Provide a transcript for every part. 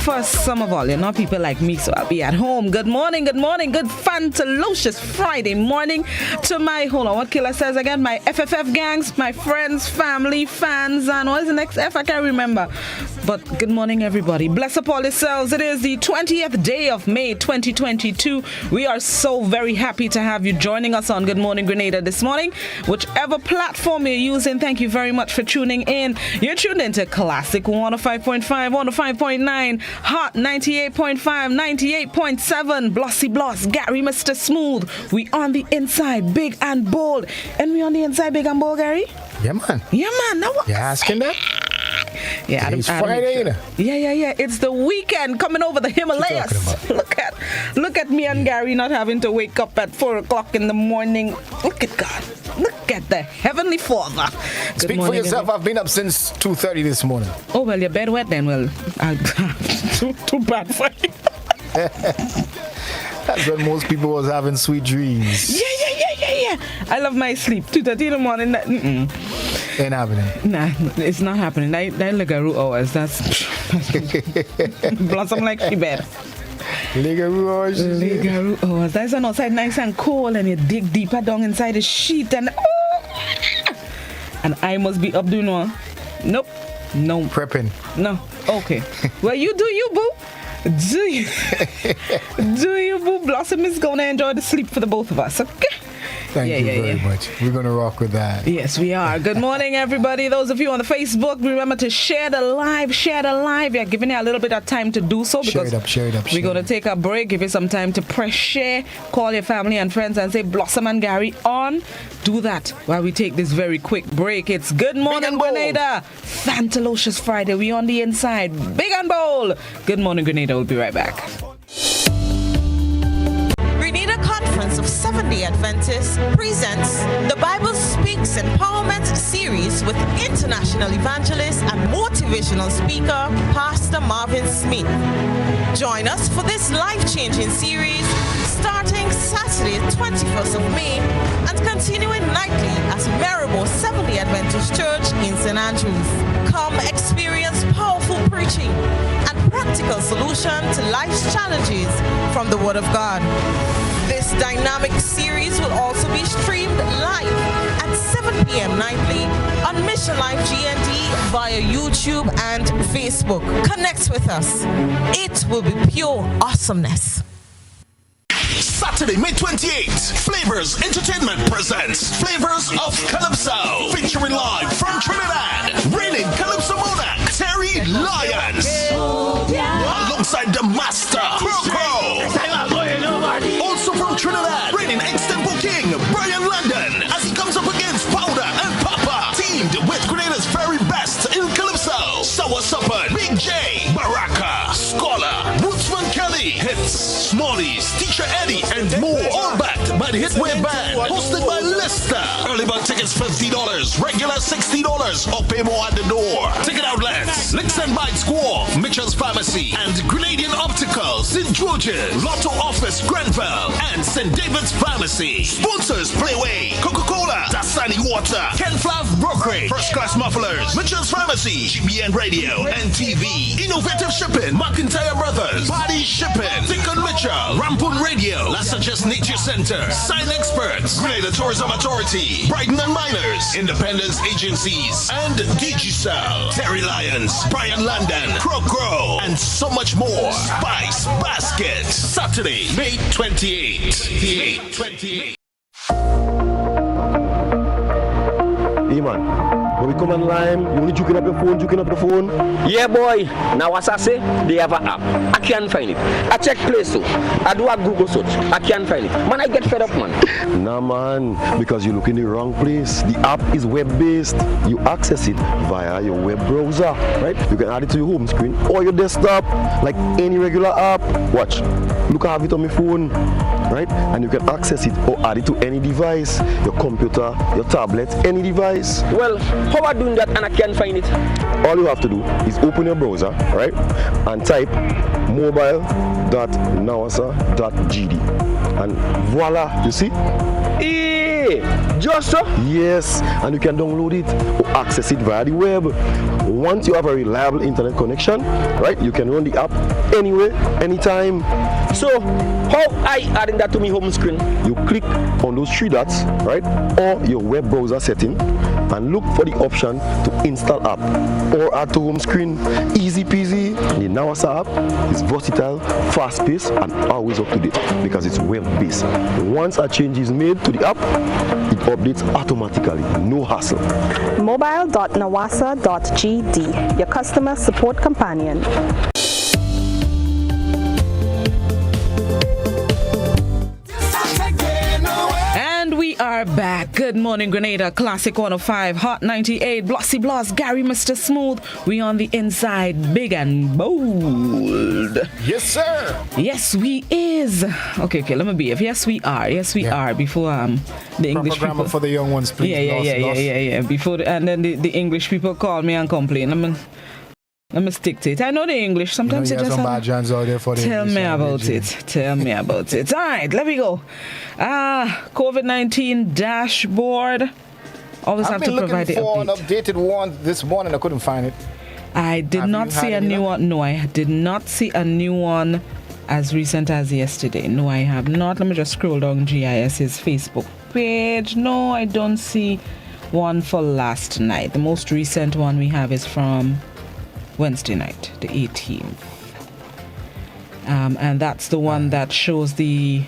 For some of all, you're not people like me, so I'll be at home. Good morning, good fantalocious Friday morning to my, hold on, what Killer says again? My FFF gangs, my friends, family, fans, and what is the next F? I can't remember. But good morning, everybody. Bless up all yourselves. It is the 20th day of May, 2022. We are so very happy to have you joining us on Good Morning Grenada this morning. Whichever platform you're using, thank you very much for tuning in. You're tuned into Classic 105.5, 105.9, Hot 98.5, 98.7, Blossy Bloss, Gary, Mr. Smooth. We on the inside, big and bold. And we on the inside, big and bold, Gary? Yeah, man. Yeah, man. Now what? You asking that? Yeah, it's Friday, sure. Yeah. It's the weekend coming over the Himalayas. Look at me and Gary not having to wake up at 4 o'clock in the morning. Look at God. Look at the Heavenly Father. Speak for yourself. I've been up since 2:30 this morning. Oh, well, your bed wet then. Well, too bad for you. That's when most people was having sweet dreams. Yeah. I love my sleep. 2:30 in the morning. Ain't happening. Nah, it's not happening. That Ligaroo hours. That's blossom like she bed. Ligaroo hours. That's an outside nice and cold, and you dig deeper down inside the sheet, and I must be up doing what? Nope. No. Prepping. No. Okay. Well, you do you, boo. Do you, boo? Blossom is gonna enjoy the sleep for the both of us. Okay. Thank you very much. We're going to rock with that. Yes, we are. Good morning, everybody. Those of you on the Facebook, remember to share the live. We are giving you a little bit of time to do so because share it up. We're going to take a break, give you some time to press share, call your family and friends and say Blossom and Gary on. Do that while we take this very quick break. It's Good Morning Grenada. Fantalocious Friday. We on the inside. Big and bold. Good Morning Grenada. We'll be right back. Grenada Conference of Seventh-day Adventists presents the Bible Speaks Empowerment Series with international evangelist and motivational speaker, Pastor Marvin Smith. Join us for this life-changing series starting Saturday, 21st of May and continuing nightly at Maribor Seventh-day Adventist Church in St. Andrews. Come experience powerful preaching and practical solution to life's challenges from the Word of God. This dynamic series will also be streamed live at 7 p.m. nightly on Mission Life GND via YouTube and Facebook. Connect with us. It will be pure awesomeness. Saturday, May 28th, Flavors Entertainment presents Flavors of Calypso, featuring live from Trinidad, reigning Calypso monarch Terry Lyons, alongside the master Crow. Also from Trinidad, reigning extempo king Brian London, as he comes up against Powder and Papa, teamed with Grenada's very best in Calypso, Sour Supper, Big J, Baraka, Scholar, Woodsman Kelly, Hits, Smallies, Teacher Eddie, and more. All backed by the Hitway Band, hosted by Lister. Early bird tickets $50, regular $60, or pay more at the door. Ticket outlets: Licks and Bite Squaw, Mitchell's Pharmacy, and Grenadian Optical, St. George's, Lotto Office, Grenville, and St. David's Pharmacy. Sponsors: Playway, Coca-Cola, Dasani Water, Ken Flav Brokerage, First Class Mufflers, Mitchell's Pharmacy, GBN Radio and TV, Innovative Shipping, McIntyre Brothers, Party Shipping, Dick and Mitchell, Rampoon Radio, Lassages Nature Center, Sign Experts, Grenada Tourism Authority, Brighton and Miners, Independence Agencies, and Digicel, Terry Lyons, Brian London, Crow, and so much more. Spice Basket, Saturday, May 28th. Hey man, when we come online, you only juking up your phone. Yeah boy, now as I say, they have an app. I can't find it. I check Play Store. I do a Google search. I can't find it. Man, I get fed up, man. Nah man, because you look in the wrong place. The app is web-based. You access it via your web browser, right? You can add it to your home screen or your desktop, like any regular app. Watch, look, I have it on my phone, right? And you can access it or add it to any device, your computer, your tablet, any device. Well, how are doing that and I can't find it? All you have to do is open your browser, right? And type mobile.nawasa.gd. And voila, you see? Hey, Hey, just so? Yes, and you can download it or access it via the web. Once you have a reliable internet connection, right, you can run the app anywhere, anytime. So, how I adding that to me home screen? You click on those three dots, right, or your web browser setting, and look for the option to install app or add to home screen. Easy peasy. The Nawasa app is versatile, fast-paced, and always up to date because it's web-based. Once a change is made to the app, it updates automatically, no hassle. Mobile.nawasa.gd, your customer support companion. And we are back. Good morning, Grenada. Classic 105, Hot 98, Blossy Bloss, Gary, Mr. Smooth. We on the inside, big and bold. Yes, sir. Yes, we is. Okay, let me be. Yes, we are. Yes, we are. Before the English grammar people. for the young ones, please. Yeah. Before and then the English people call me and complain. Let me stick to it. I know the English. Sometimes you it just some bad Johns out there for the Tell English me language, about it. Tell me about it. All right, let me go. COVID-19 dashboard. Always have to provide the update. I've been looking for an update. updated one this morning. I couldn't find it. I did not see a new one. No, I did not see a new one as recent as yesterday. No, I have not. Let me just scroll down GIS's Facebook page. No, I don't see one for last night. The most recent one we have is from Wednesday night, the 18th. And that's the one that shows the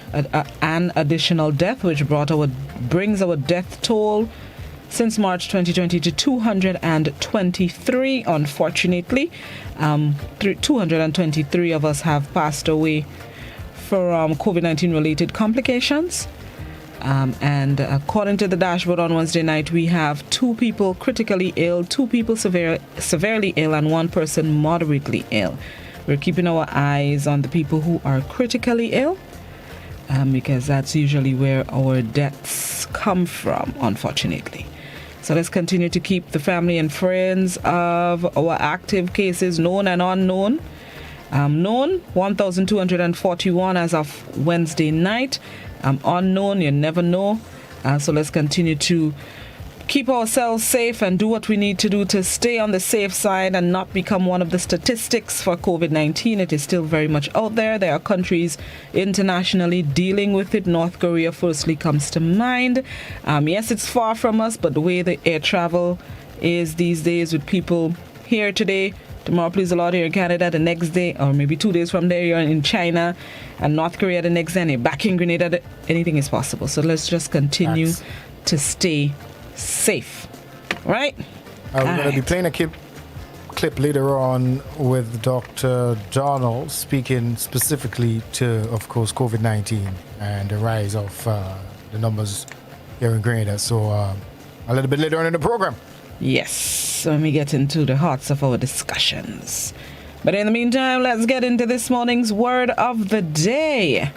an additional death, which brings our death toll since March 2020 to 223. Unfortunately, 223 of us have passed away from COVID-19 related complications. And according to the dashboard on Wednesday night, we have 2 people critically ill, 2 people severely ill, and 1 person moderately ill. We're keeping our eyes on the people who are critically ill because that's usually where our deaths come from, unfortunately. So let's continue to keep the family and friends of our active cases known and unknown. Known, 1,241 as of Wednesday night. Unknown, you never know. So let's continue to keep ourselves safe and do what we need to do to stay on the safe side and not become one of the statistics for COVID-19. It is still very much out there. There are countries internationally dealing with it. North Korea firstly comes to mind. Yes, it's far from us, but the way the air travel is these days with people here today, tomorrow, please the Lord, here in Canada, the next day, or maybe 2 days from there, you're in China, and North Korea the next day, and you're back in Grenada. Anything is possible. So let's just continue to stay safe. Right? We're going to be playing a clip later on with Dr. Donald speaking specifically to, of course, COVID-19 and the rise of the numbers here in Grenada. So a little bit later on in the program. Yes, when we get into the hearts of our discussions. But in the meantime, let's get into this morning's word of the day.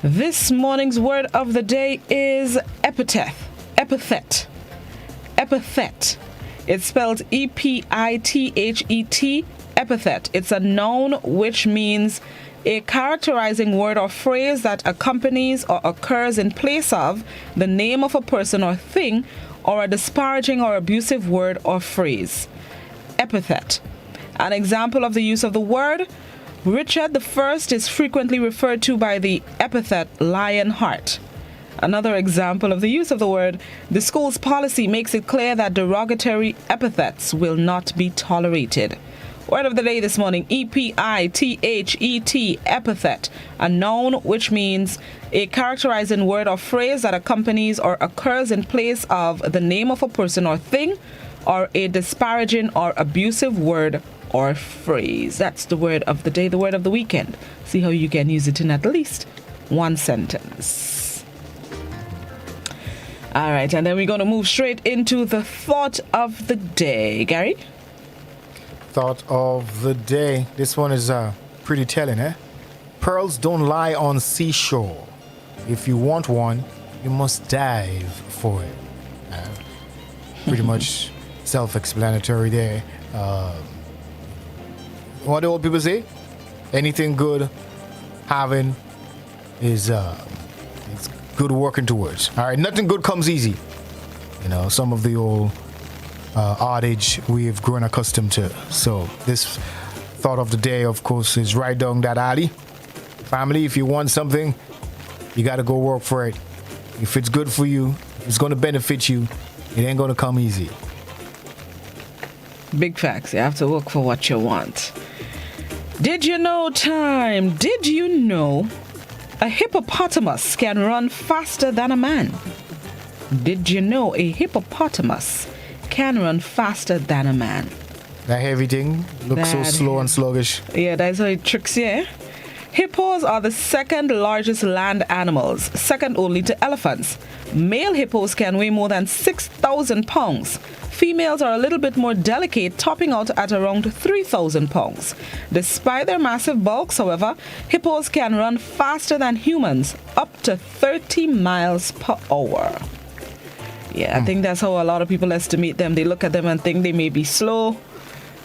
This morning's word of the day is epithet. It's spelled E-P-I-T-H-E-T, epithet. It's a noun which means a characterizing word or phrase that accompanies or occurs in place of the name of a person or thing, or a disparaging or abusive word or phrase. Epithet. An example of the use of the word: Richard I is frequently referred to by the epithet Lionheart. Another example of the use of the word: the school's policy makes it clear that derogatory epithets will not be tolerated. Word of the day this morning, E-P-I-T-H-E-T, epithet, a noun which means a characterizing word or phrase that accompanies or occurs in place of the name of a person or thing, or a disparaging or abusive word or phrase. That's the word of the day, the word of the weekend. See how you can use it in at least one sentence. All right, and then we're going to move straight into the thought of the day. Gary? Thought of the day. This one is pretty telling, eh? Pearls don't lie on seashore. If you want one, you must dive for it. Pretty much self-explanatory there. What do old people say? Anything good having is good working towards. All right, nothing good comes easy. You know, some of the old adage we've grown accustomed to. So this thought of the day, of course, is right down that alley. Family, if you want something, you got to go work for it. If it's good for you, it's going to benefit you, it ain't going to come easy. Big facts. You have to work for what you want. Did you know a hippopotamus can run faster than a man? Did you know a hippopotamus can run faster than a man? That heavy thing looks so slow and sluggish. Yeah, that's how it tricks you, eh? Hippos are the second largest land animals, second only to elephants. Male hippos can weigh more than 6,000 pounds. Females are a little bit more delicate, topping out at around 3,000 pounds. Despite their massive bulks, however, hippos can run faster than humans, up to 30 miles per hour. Yeah, I think that's how a lot of people estimate them. They look at them and think they may be slow.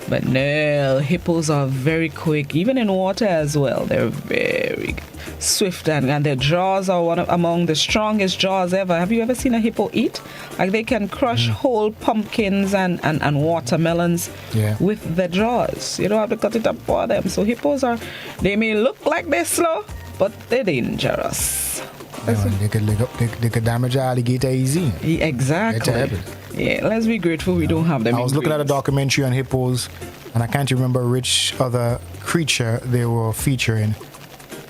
But no, hippos are very quick, even in water as well. They're very swift, and their jaws are among the strongest jaws ever. Have you ever seen a hippo eat? Like, they can crush whole pumpkins and watermelons with their jaws. You don't have to cut it up for them. So hippos they may look like they're slow, but they're dangerous. They could damage an alligator easy. Exactly. Yeah, let's be grateful we don't have them. I was looking at a documentary on hippos, and I can't remember which other creature they were featuring,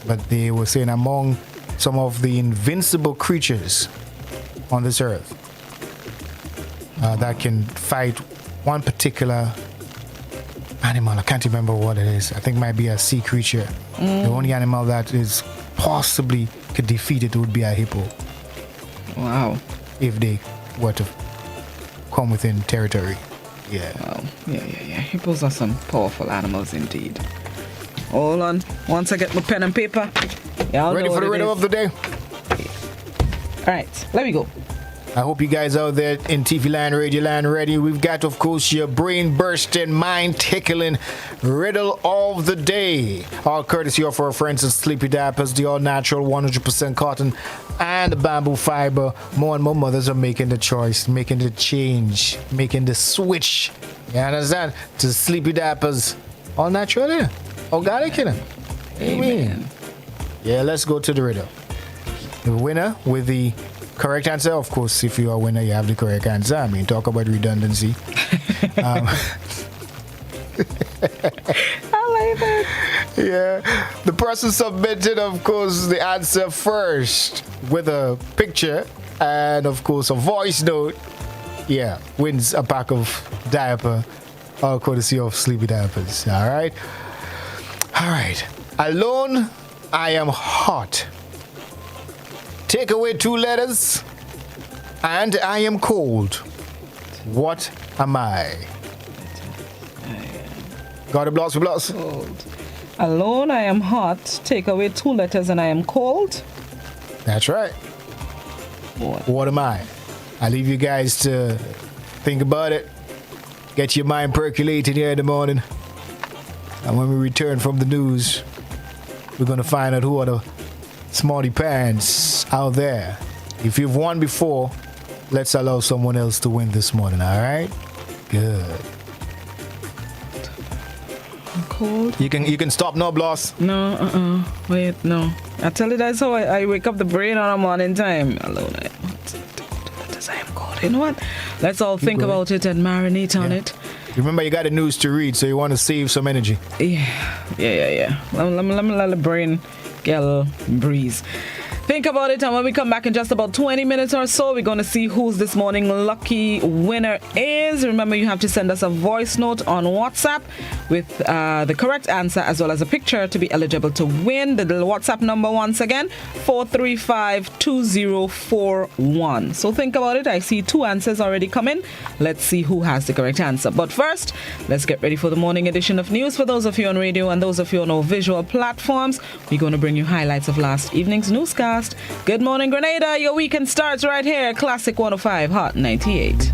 but they were saying among some of the invincible creatures on this earth that can fight one particular animal. I can't remember what it is. I think it might be a sea creature. The only animal that is possibly could defeat it would be a hippo. Wow. If they were to come within territory. Yeah. Wow. Yeah. Hippos are some powerful animals indeed. Hold on. Once I get my pen and paper. Y'all ready for the riddle of the day? All right. Let me go. I hope you guys out there in TV land, radio land ready. We've got, of course, your brain bursting, mind tickling riddle of the day. All courtesy of our friends at Sleepy Diapers, the all natural 100% cotton and the bamboo fiber. More and more mothers are making the choice, making the change, making the switch. You understand? To Sleepy Diapers. All natural, yeah. Organic, you know. Amen. Yeah, let's go to the riddle. The winner with the correct answer, of course, if you are a winner, you have the correct answer. I mean, talk about redundancy. I like that. Yeah. The person submitted, of course, the answer first with a picture and, of course, a voice note. Yeah, wins a pack of diaper, all courtesy of Sleepy Diapers. All right. Alone, I am hot. Take away 2 letters, and I am cold. What am I? Got it, blast. Cold. Alone, I am hot. Take away 2 letters, and I am cold. That's right. What am I? I leave you guys to think about it. Get your mind percolating here in the morning. And when we return from the news, we're going to find out who are the smarty pants out there. If you've won before, let's allow someone else to win this morning, all right? Good. I'm cold. You can stop now, Bloss. No, wait, no. I tell you, that's how I wake up the brain on a morning time. Alone, I am cold. You know what? Let's all think about it and marinate on it. Remember, you got the news to read, so you want to save some energy. Yeah. Let me let the brain get a little breeze. Think about it, and when we come back in just about 20 minutes or so, we're going to see who's this morning lucky winner is. Remember, you have to send us a voice note on WhatsApp with the correct answer as well as a picture to be eligible to win. The WhatsApp number, once again, 435-2041. So think about it. I see 2 answers already come in. Let's see who has the correct answer. But first, let's get ready for the morning edition of news. For those of you on radio and those of you on our visual platforms, we're going to bring you highlights of last evening's newscast. Good morning, Grenada. Your weekend starts right here. Classic 105, Hot 98.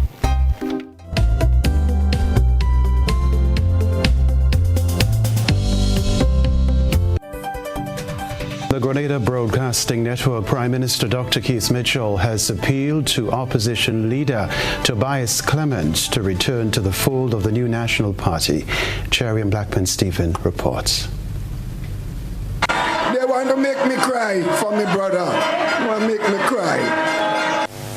The the Grenada Broadcasting Network, Prime Minister Dr. Keith Mitchell has appealed to opposition leader Tobias Clement to return to the fold of the new National Party. Cherry and Blackman Stephen reports. They want to make me cry for me brother. They want to make me cry.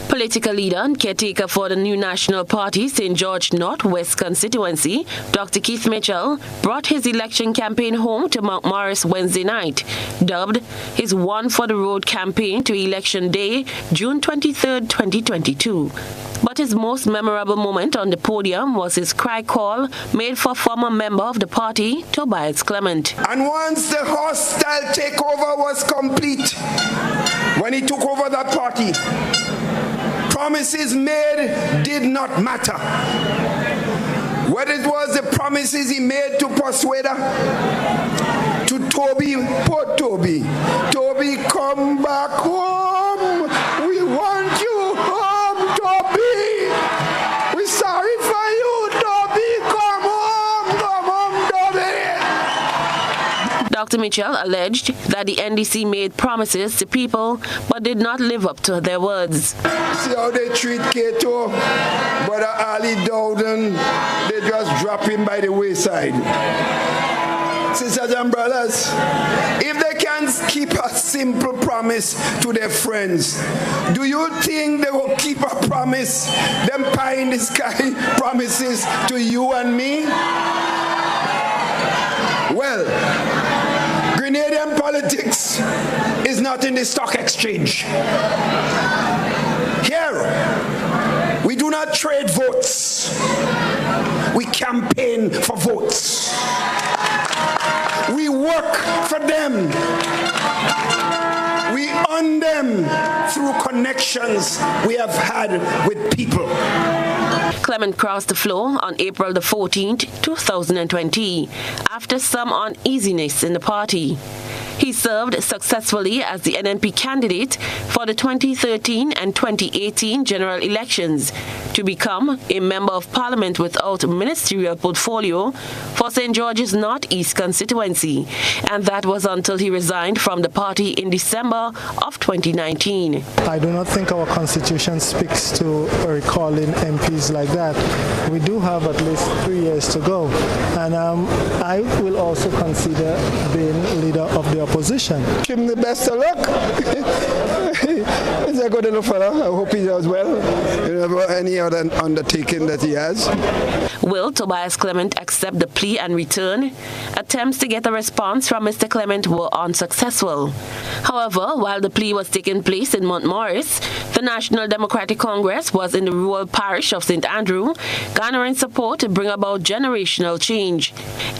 Political leader and caretaker for the new National Party, St. George Northwest constituency, Dr. Keith Mitchell, brought his election campaign home to Mount Morris Wednesday night, dubbed his One for the Road campaign to Election Day, June 23, 2022. But his most memorable moment on the podium was his cry call made for former member of the party, Tobias Clement. And once the hostile takeover was complete, when he took over that party, promises made did not matter. Whether it was the promises he made to Persuader, to Toby, poor Toby. Toby, come back home. We want you home, Toby. We're sorry for you, Toby. Come home, Toby. Dr. Mitchell alleged that the NDC made promises to people but did not live up to their words. See how they treat Kato, Brother Ali Dowden, they just drop him by the wayside. Sisters and brothers, if they can keep a simple promise to their friends, do you think they will keep a promise, them pie in the sky promises to you and me? Well, Grenadian politics is not in the stock exchange. Here, we do not trade votes. We campaign for votes. We work for them. We earn them through connections we have had with people. Clement crossed the floor on April the 14th, 2020, after some uneasiness in the party. He served successfully as the NNP candidate for the 2013 and 2018 general elections to become a member of parliament without ministerial portfolio for St. George's Northeast constituency, and that was until he resigned from the party in December of 2019. I do not think our constitution speaks to recalling MPs like that. We do have at least 3 years to go, and I will also consider being leader of the opposition. Wish him the best of luck. He's a good little fella. I hope he does well. Any other undertaking that he has. Will Tobias Clement accept the plea and return? Attempts to get a response from Mr. Clement were unsuccessful. However, while the plea was taking place in Mount Morris, the National Democratic Congress was in the rural parish of St. Andrew, garnering support to bring about generational change.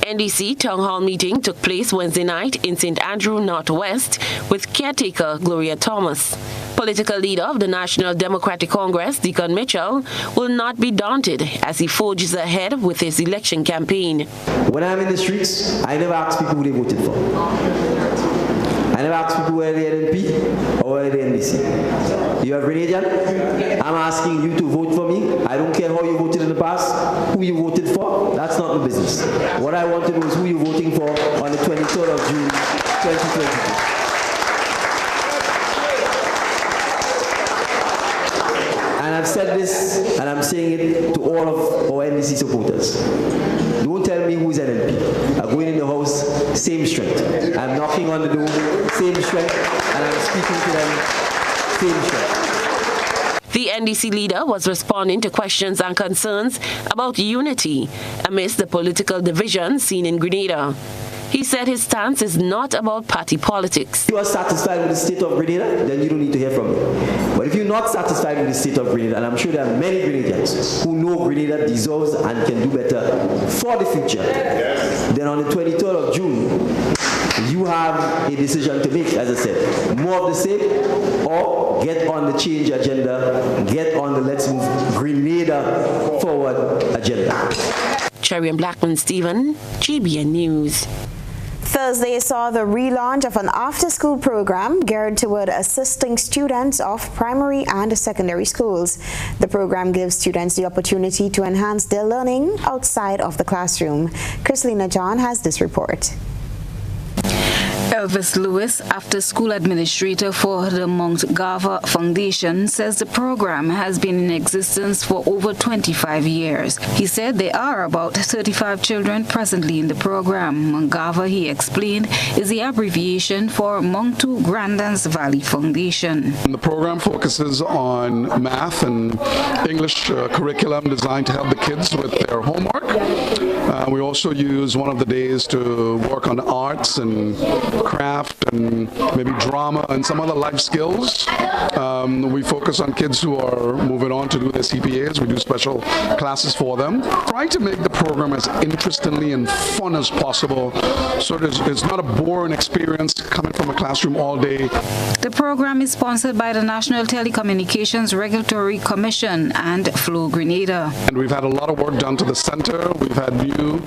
NDC Town Hall meeting took place Wednesday night in St. Andrew Northwest with caretaker Gloria Thomas. Political leader of the National Democratic Congress, Deacon Mitchell, will not be daunted as he forges ahead with his election campaign. When I'm in the streets, I never ask people who they voted for. I never ask people where they're NP or where they're NDC. You are Grenadian? I'm asking you to vote for me. I don't care how you voted in the past, who you voted for. That's not the business. What I want to know is who you're voting for on the 23rd of June, 2022. And I've said this, and I'm saying it to all of our NDC supporters. Don't tell me who's NNP. I'm going in the house, same strength. I'm knocking on the door, same strength, and I'm speaking to them, same strength. The NDC leader was responding to questions and concerns about unity amidst the political division seen in Grenada. He said his stance is not about party politics. If you are satisfied with the state of Grenada, then you don't need to hear from me. But if you're not satisfied with the state of Grenada, and I'm sure there are many Grenadians who know Grenada deserves and can do better for the future, then on the 23rd of June, you have a decision to make, as I said. More of the same, or get on the change agenda, get on the let's move Grenada forward agenda. Cherry and Blackman Stephen, GBN News. Thursday saw the relaunch of an after-school program geared toward assisting students of primary and secondary schools. The program gives students the opportunity to enhance their learning outside of the classroom. Chrislina John has this report. Elvis Lewis, after-school administrator for the Mount Garva Foundation, says the program has been in existence for over 25 years. He said there are about 35 children presently in the program. Mount Garva, he explained, is the abbreviation for Moncton Grandans Valley Foundation. The program focuses on math and English curriculum designed to help the kids with their homework. We also use one of the days to work on arts and craft and maybe drama and some other life skills. We focus on kids who are moving on to do their CPAs. We do special classes for them. Trying to make the program as interestingly and fun as possible so it's not a boring experience coming from a classroom all day. The program is sponsored by the National Telecommunications Regulatory Commission and Flow Grenada. And we've had a lot of work done to the center. We've had new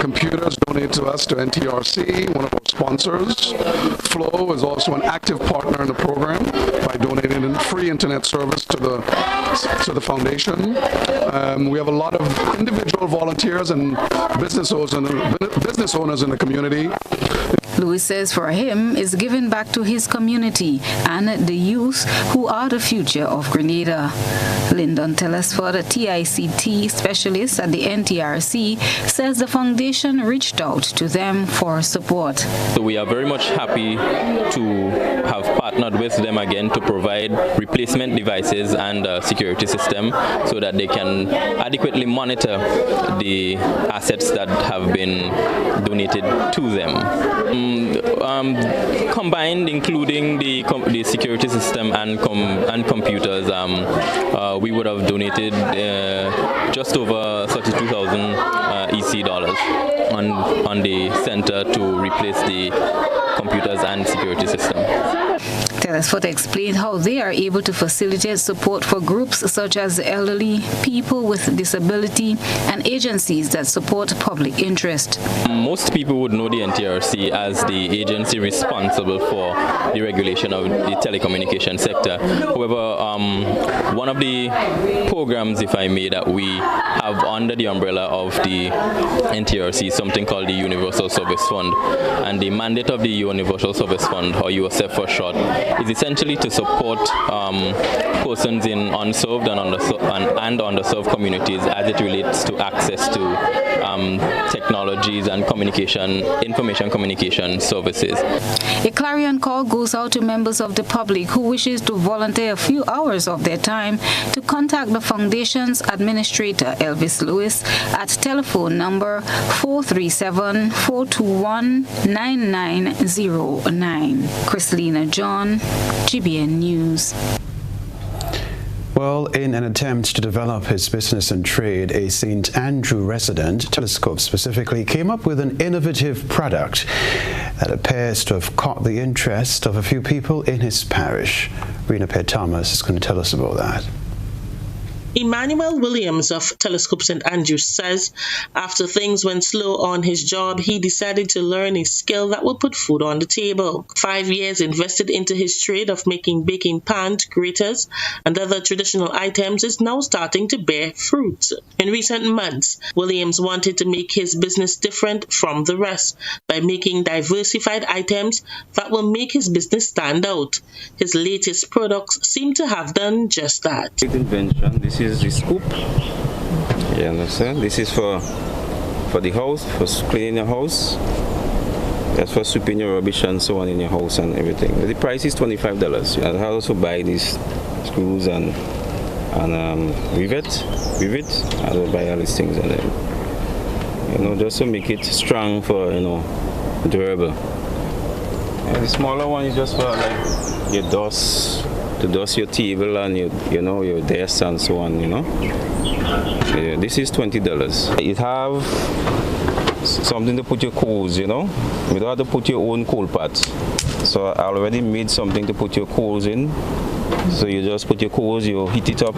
computers donated to us to NTRC, one of our sponsors. Flow is also an active partner in the program by donating a free internet service to the foundation. We have a lot of individual volunteers and business owners in the community. Louis says for him is giving back to his community and the youth who are the future of Grenada. Lyndon Telesford, a TICT specialist at the NTRC, says the foundation reached out to them for support. So we are very much happy to have partnered with them again to provide replacement devices and a security system so that they can adequately monitor the assets that have been donated to them. Combined, including the security system and computers, we would have donated just over 32,000 EC dollars on the center to replace the computers and security system. Telesford explained how they are able to facilitate support for groups such as elderly, people with disability, and agencies that support public interest. Most people would know the NTRC as the agency responsible for the regulation of the telecommunication sector. However, one of the programs, if I may, that we have under the umbrella of the NTRC is something called the Universal Service Fund. And the mandate of the Universal Service Fund, or USF for short, is essentially to support persons in unserved and underserved communities as it relates to access to technologies and information communication services. A clarion call goes out to members of the public who wishes to volunteer a few hours of their time to contact the foundation's administrator, Elvis Lewis, at telephone number 437-421-9909. Christelina John, GBN News. Well, in an attempt to develop his business and trade, a St. Andrew resident, Telescope specifically, came up with an innovative product that appears to have caught the interest of a few people in his parish. Rena Pear Thomas is going to tell us about that. Emmanuel Williams of Telescope St. Andrews says after things went slow on his job, he decided to learn a skill that will put food on the table. 5 years invested into his trade of making baking pans, graters, and other traditional items is now starting to bear fruit. In recent months, Williams wanted to make his business different from the rest by making diversified items that will make his business stand out. His latest products seem to have done just that. Invention. This is the scoop. You understand? This is for the house, for cleaning your house. That's for sweeping your rubbish and so on in your house and everything. The price is $25. I also buy these screws and rivet. I will buy all these things and then, just to make it strong for durable. And the smaller one is just for like your dust. To dust your table and your desk and so on, This is $20. It have something to put your coals, You don't have to put your own coal pot. So I already made something to put your coals in. So you just put your coals, you heat it up,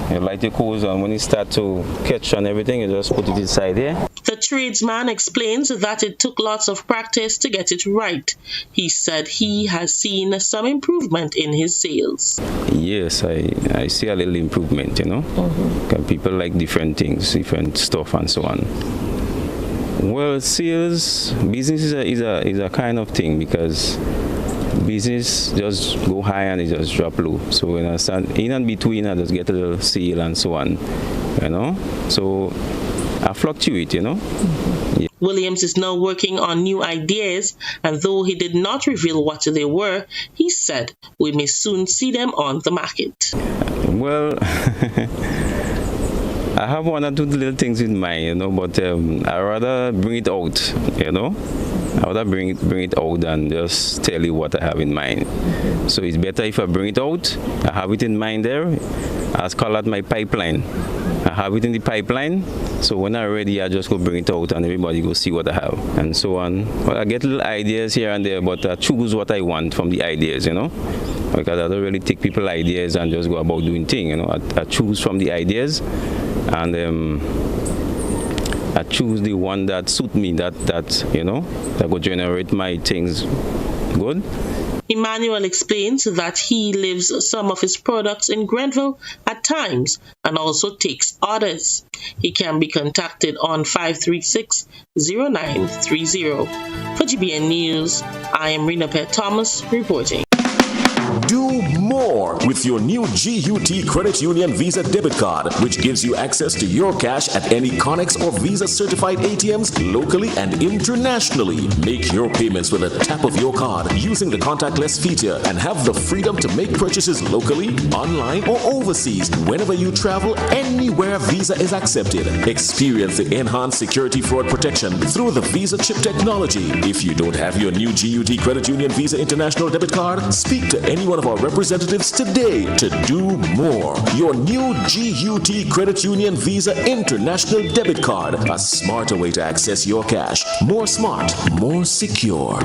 you light your coals, and when it start to catch and everything, you just put it inside here. The tradesman explains that it took lots of practice to get it right. He said he has seen some improvement in his sales. Yes, I see a little improvement, People like different things, different stuff and so on. Well, sales business is a kind of thing because business just go high and it just drop low. So when I stand in and between, I just get a little sale and so on, So I fluctuate, Yeah. Williams is now working on new ideas, and though he did not reveal what they were, he said we may soon see them on the market. Well, I have one or two little things in mind, but I rather bring it out, I rather bring it out and just tell you what I have in mind. So it's better if I bring it out. I have it in mind there. I call that my pipeline. I have it in the pipeline. So when I'm ready, I just go bring it out and everybody go see what I have and so on. Well, I get little ideas here and there, but I choose what I want from the ideas, Because I don't really take people's ideas and just go about doing things, I choose from the ideas and I choose the one that suit me, that will generate my things good. Emmanuel explains that he leaves some of his products in Grenville at times and also takes orders. He can be contacted on 536-0930. For GBN News, I am Rena Pet Thomas reporting. Do more with your new GUT Credit Union Visa debit card, which gives you access to your cash at any Connex or Visa certified ATMs locally and internationally. Make your payments with a tap of your card using the contactless feature and have the freedom to make purchases locally, online, or overseas whenever you travel, anywhere Visa is accepted. Experience the enhanced security fraud protection through the Visa chip technology. If you don't have your new GUT Credit Union Visa International debit card, speak to any one of our representatives today to do more. Your new GUT Credit Union Visa International debit card, a smarter way to access your cash. More smart, more secure.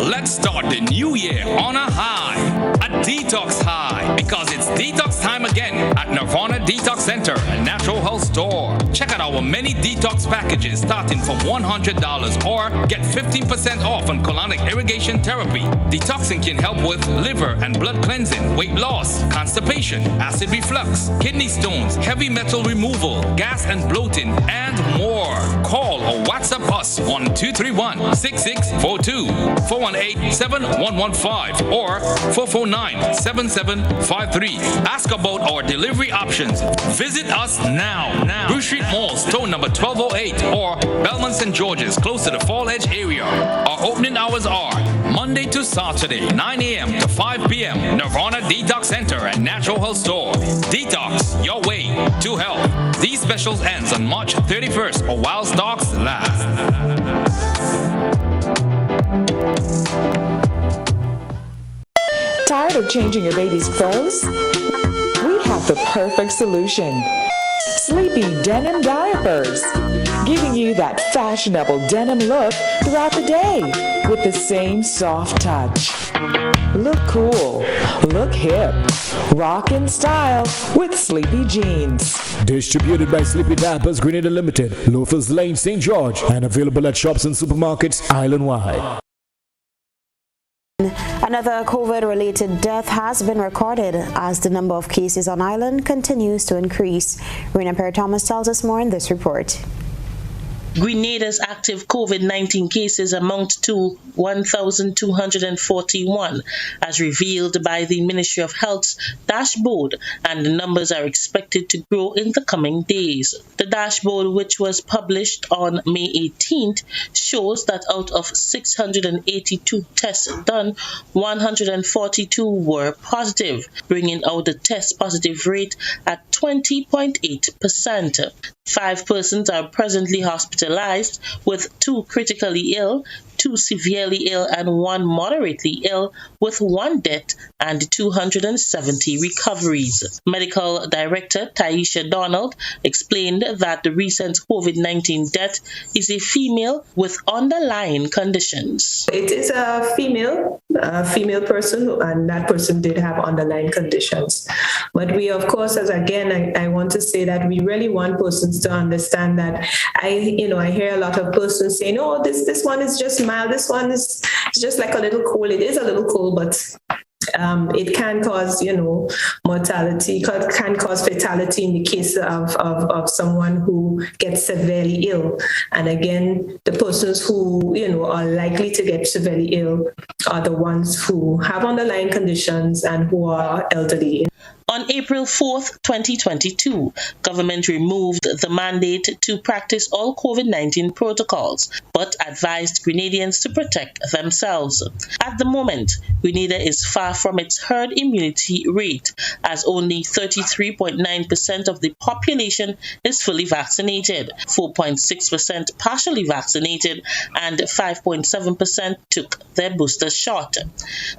Let's start the new year on a high, a detox high, because it's detox time again at Nirvana Detox Center and Natural Health Store. Check out our many detox packages starting from $100 or get 15% off on colonic irrigation therapy. Detoxing can help with liver and blood cleansing, weight loss, constipation, acid reflux, kidney stones, heavy metal removal, gas and bloating, and more. Call or WhatsApp us on 231-6642, 418-7115, or 449-7753. Ask about our delivery options. Visit us now. Bruce Street Mall, store number 1208, or Belmont St. George's, close to the Fall Edge area. Our opening hours are Monday to Saturday, 9 a.m. to 5 p.m. Nirvana Detox Center and Natural Health Store. Detox your way to health. These specials ends on March 31st or while stocks last. Tired of changing your baby's clothes? We have the perfect solution. Sleepy Denim Diapers, giving you that fashionable denim look throughout the day with the same soft touch. Look cool, look hip, rock in style with Sleepy Jeans. Distributed by Sleepy Diapers Grenada Limited, Loafers Lane, St. George, and available at shops and supermarkets island-wide. Another COVID-related death has been recorded as the number of cases on island continues to increase. Rena Perry Thomas tells us more in this report. Grenada's active COVID-19 cases amount to 1,241, as revealed by the Ministry of Health's dashboard, and the numbers are expected to grow in the coming days. The dashboard, which was published on May 18th, shows that out of 682 tests done, 142 were positive, bringing out the test positive rate at 20.8%. 5 persons are presently hospitalized, with 2 critically ill, 2 severely ill, and 1 moderately ill, with 1 death and 270 recoveries. Medical Director Taisha Donald explained that the recent COVID-19 death is a female with underlying conditions. It is a female person, and that person did have underlying conditions. But we, of course, I want to say that we really want persons to understand that I hear a lot of persons saying, oh, this one is just mild, this one is just like a little cold. It is a little cold, but it can cause, mortality, can cause fatality in the case of someone who gets severely ill. And again, the persons who, are likely to get severely ill are the ones who have underlying conditions and who are elderly. On April 4th, 2022, government removed the mandate to practice all COVID-19 protocols, but advised Grenadians to protect themselves. At the moment, Grenada is far from its herd immunity rate, as only 33.9% of the population is fully vaccinated, 4.6% partially vaccinated, and 5.7% took their booster shot.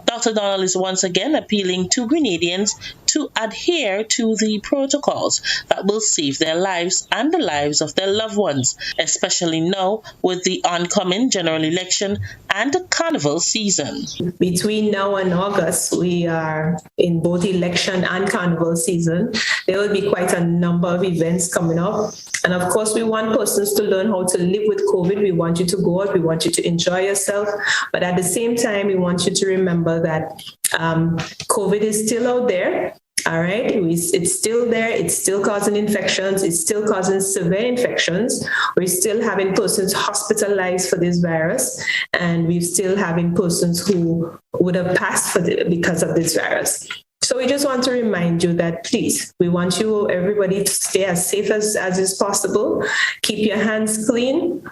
Dr. Donald is once again appealing to Grenadians to adhere to the protocols that will save their lives and the lives of their loved ones, especially now with the oncoming general election and the carnival season. Between now and August, we are in both election and carnival season. There will be quite a number of events coming up. And of course, we want persons to learn how to live with COVID. We want you to go out. We want you to enjoy yourself. But at the same time, we want you to remember that COVID is still out there. All right, it's still there. It's still causing infections. It's still causing severe infections. We're still having persons hospitalized for this virus, and we're still having persons who would have passed because of this virus. So we just want to remind you that, please, we want you, everybody, to stay as safe as is possible. Keep your hands clean.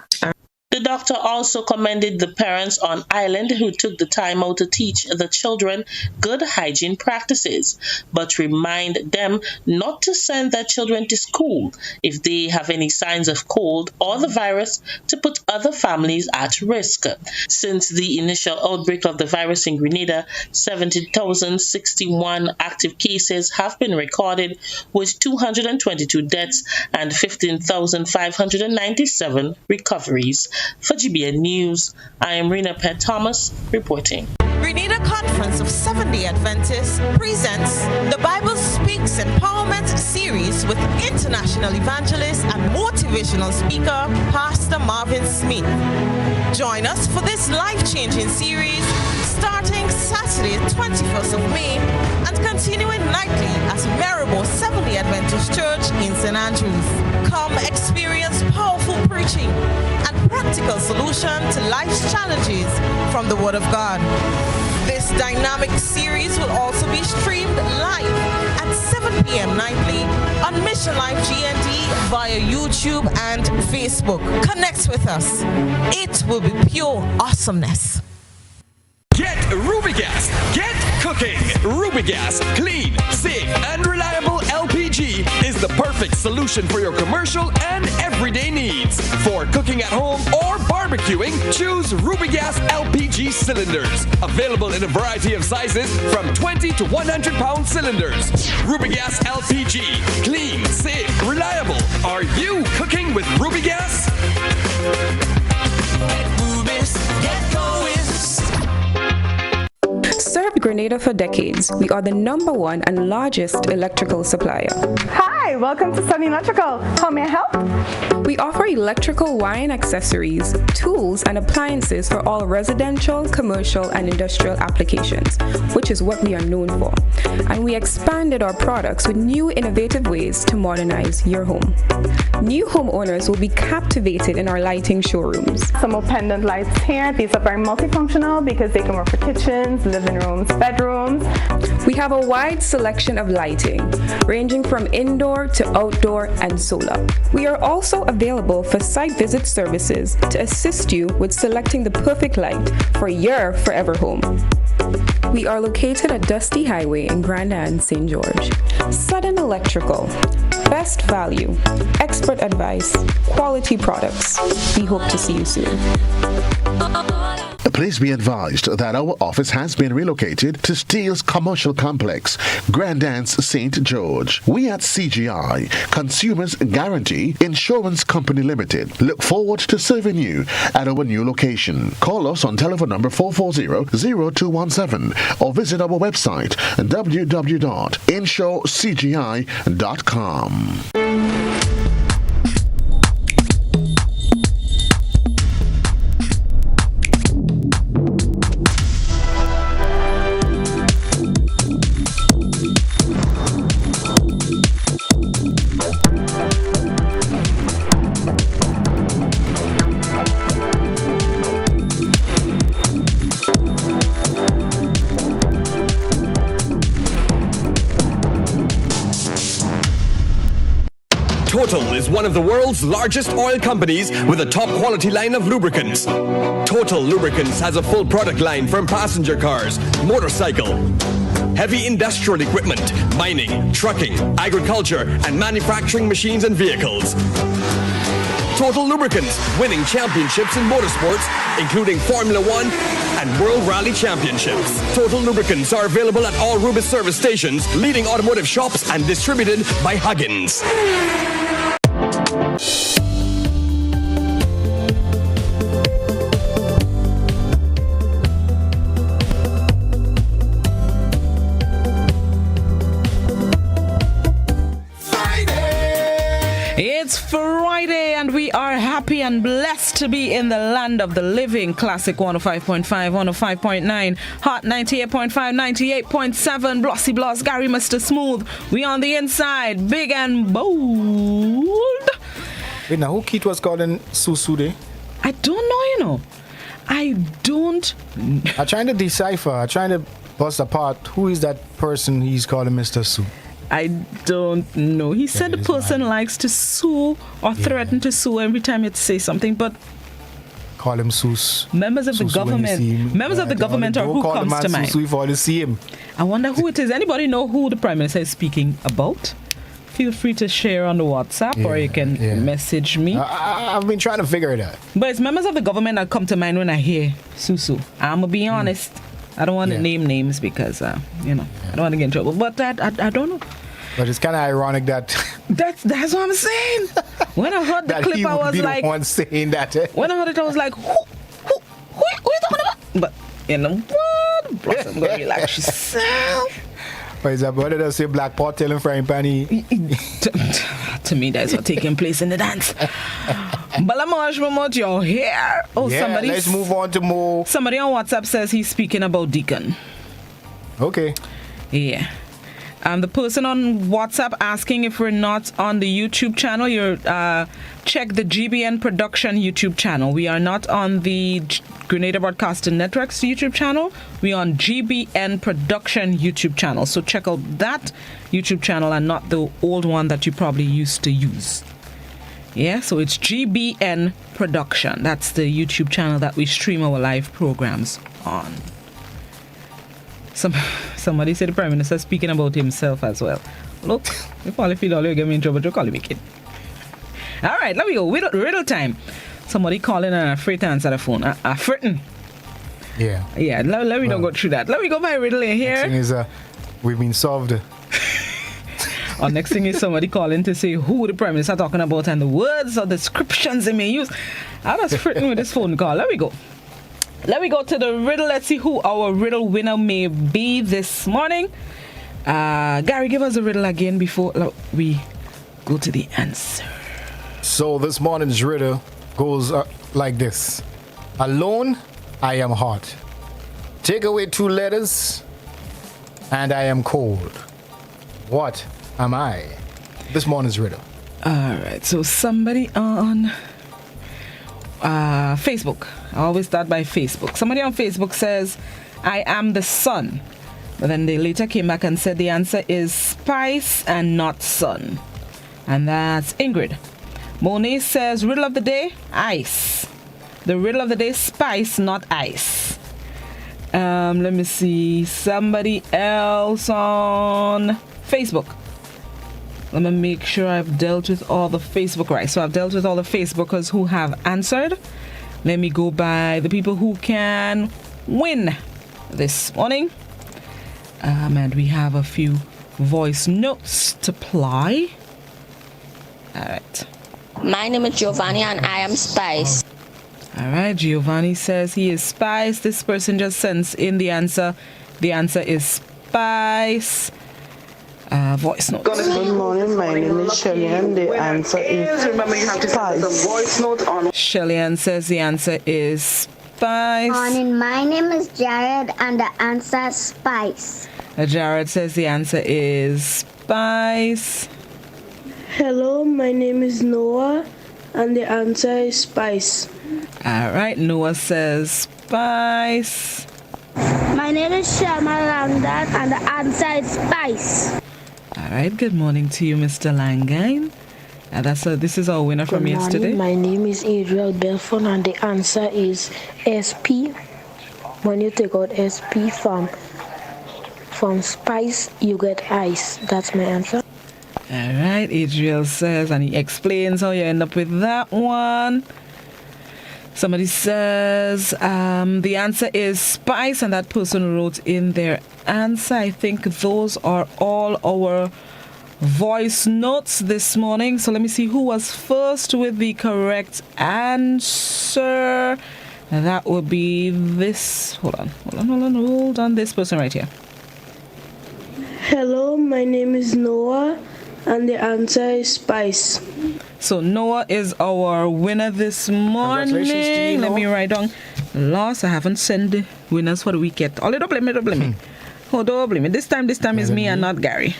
The doctor also commended the parents on island who took the time out to teach the children good hygiene practices, but remind them not to send their children to school if they have any signs of cold or the virus, to put other families at risk. Since the initial outbreak of the virus in Grenada, 70,061 active cases have been recorded, with 222 deaths and 15,597 recoveries. For GBN News, I am Rena Pett Thomas reporting. Grenada Conference of Seventh-day Adventists presents the Bible Speaks Empowerment series with international evangelist and motivational speaker, Pastor Marvin Smith. Join us for this life-changing series starting Saturday, 21st of May and continuing nightly at Maribor Seventh-day Adventist Church in St. Andrews. Come experience powerful preaching and practical solution to life's challenges from the Word of God. This dynamic series will also be streamed live at 7 p.m. nightly on Mission Life GND via YouTube and Facebook. Connect with us. It will be pure awesomeness. Get Ruby Gas. Get cooking. Ruby Gas, clean, safe, and reliable LPG is the perfect solution for your commercial and everyday needs. For cooking at home or barbecuing, choose Ruby Gas LPG cylinders. Available in a variety of sizes from 20 to 100 pound cylinders. Ruby Gas LPG, clean, safe, reliable. Are you cooking with Ruby Gas? Get Ruby's, get going. Served Grenada for decades, we are the #1 and largest electrical supplier. Hi, welcome to Sunny Electrical. How may I help? We offer electrical wire accessories, tools, and appliances for all residential, commercial, and industrial applications, which is what we are known for. And we expanded our products with new innovative ways to modernize your home. New homeowners will be captivated in our lighting showrooms. Some more pendant lights here. These are very multifunctional because they can work for kitchens, living rooms, bedrooms. We have a wide selection of lighting, ranging from indoor to outdoor and solar. We are also available for site visit services to assist you with selecting the perfect light for your forever home. We are located at Dusty Highway in Grenada and St. George. Sudden Electrical. Best value, expert advice, quality products. We hope to see you soon. Please be advised that our office has been relocated to Steele's Commercial Complex, Grandance, St. George. We at CGI, Consumers Guarantee Insurance Company Limited, look forward to serving you at our new location. Call us on telephone number 440-0217 or visit our website www.insurecgi.com. Total is one of the world's largest oil companies with a top quality line of lubricants. Total Lubricants has a full product line from passenger cars, motorcycle, heavy industrial equipment, mining, trucking, agriculture, and manufacturing machines and vehicles. Total Lubricants, winning championships in motorsports, including Formula One and World Rally Championships. Total Lubricants are available at all Rubis service stations, leading automotive shops, and distributed by Huggins. It's Friday and we are happy and blessed to be in the land of the living. Classic 105.5, 105.9, Hot 98.5, 98.7, Blossy Bloss, Gary Mr. Smooth. We on the inside, big and bold. Wait, now who Keith was calling Susu Day? I don't know, you know. I don't. I'm trying to decipher. I'm trying to bust apart who is that person he's calling Mr. Sue. I don't know. He said the person likes to sue or threaten to sue every time you say something, but call him Sus. Members of the government, members of the government are who comes to mind. If you see him. I wonder who it is. Anybody know who the Prime Minister is speaking about? Feel free to share on the WhatsApp or you can message me. I've been trying to figure it out. But it's members of the government that come to mind when I hear Susu. I'm going to be honest. I don't want to name names because, I don't want to get in trouble. But I don't know. But it's kind of ironic that... That's what I'm saying. When I heard the clip, I was like... the one saying that. When I heard it, I was like, who you talking about? But, you know what? Blossom going to relax yourself. But is that brother that say black pot telling frying pan? To me, that's what taking place in the dance. Balamaj, your hair. Oh, yeah, let's move on to more. Somebody on WhatsApp says he's speaking about Deacon. Okay. Yeah. The person on WhatsApp asking if we're not on the YouTube channel, check the GBN Production YouTube channel. We are not on the Grenada Broadcasting Network's YouTube channel. We're on GBN Production YouTube channel. So check out that YouTube channel and not the old one that you probably used to use. Yeah, so it's GBN Production. That's the YouTube channel that we stream our live programs on. Somebody said the Prime Minister speaking about himself as well. Look, if all if you don't get me in trouble, you call me kid. All right, let me go. Riddle time. Somebody calling and afraid to answer the phone. Fritten. Yeah. Yeah, let me not go through that. Let me go by riddle in here. Next thing is, we've been solved. Next thing is somebody calling to say who the Prime Minister talking about and the words or descriptions they may use. I was fritten with this phone call. Let me go. Let me go to the riddle. Let's see who our riddle winner may be this morning. Gary, give us a riddle again before we go to the answer. So this morning's riddle goes like this. Alone, I am hot. Take away 2 letters, and I am cold. What am I? This morning's riddle. All right. So somebody on Facebook. I always start by Facebook. Somebody on Facebook says, I am the sun. But then they later came back and said the answer is spice and not sun. And that's Ingrid. Monet says, riddle of the day, ice. The riddle of the day, spice, not ice. Let me see. Somebody else on Facebook. Let me make sure I've dealt with all the Facebook right. So I've dealt with all the Facebookers who have answered. Let me go by the people who can win this morning. And we have a few voice notes to play. All right. My name is Giovanni and I am Spice. All right. Giovanni says he is Spice. This person just sends in the answer. The answer is Spice. Voice note. Good morning, my name is Shellyan. The answer is remember you have to send the voice note on. Shellyan says the answer is spice. Morning, my name is Jared and the answer is spice. Jared says the answer is spice. Hello, my name is Noah and the answer is spice. All right, Noah says spice. My name is Shama Langan and the answer is spice. All right, good morning to you, Mr. Langan. And this is our winner from yesterday. My name is Adriel Belfon, and the answer is SP. When you take out SP from spice, you get ice. That's my answer. All right, Adriel says, and he explains how you end up with that one. Somebody says the answer is spice, and that person wrote in their answer. I think those are all our voice notes this morning. So let me see who was first with the correct answer. That would be this. Hold on. This person right here. Hello, my name is Noah, and the answer is spice. So Noah is our winner this morning. Congratulations to you, Noah. Let me write down. Lost. I haven't sent the winners for the week yet. Oh, don't blame me. Oh, don't blame me. This time is me and not Gary.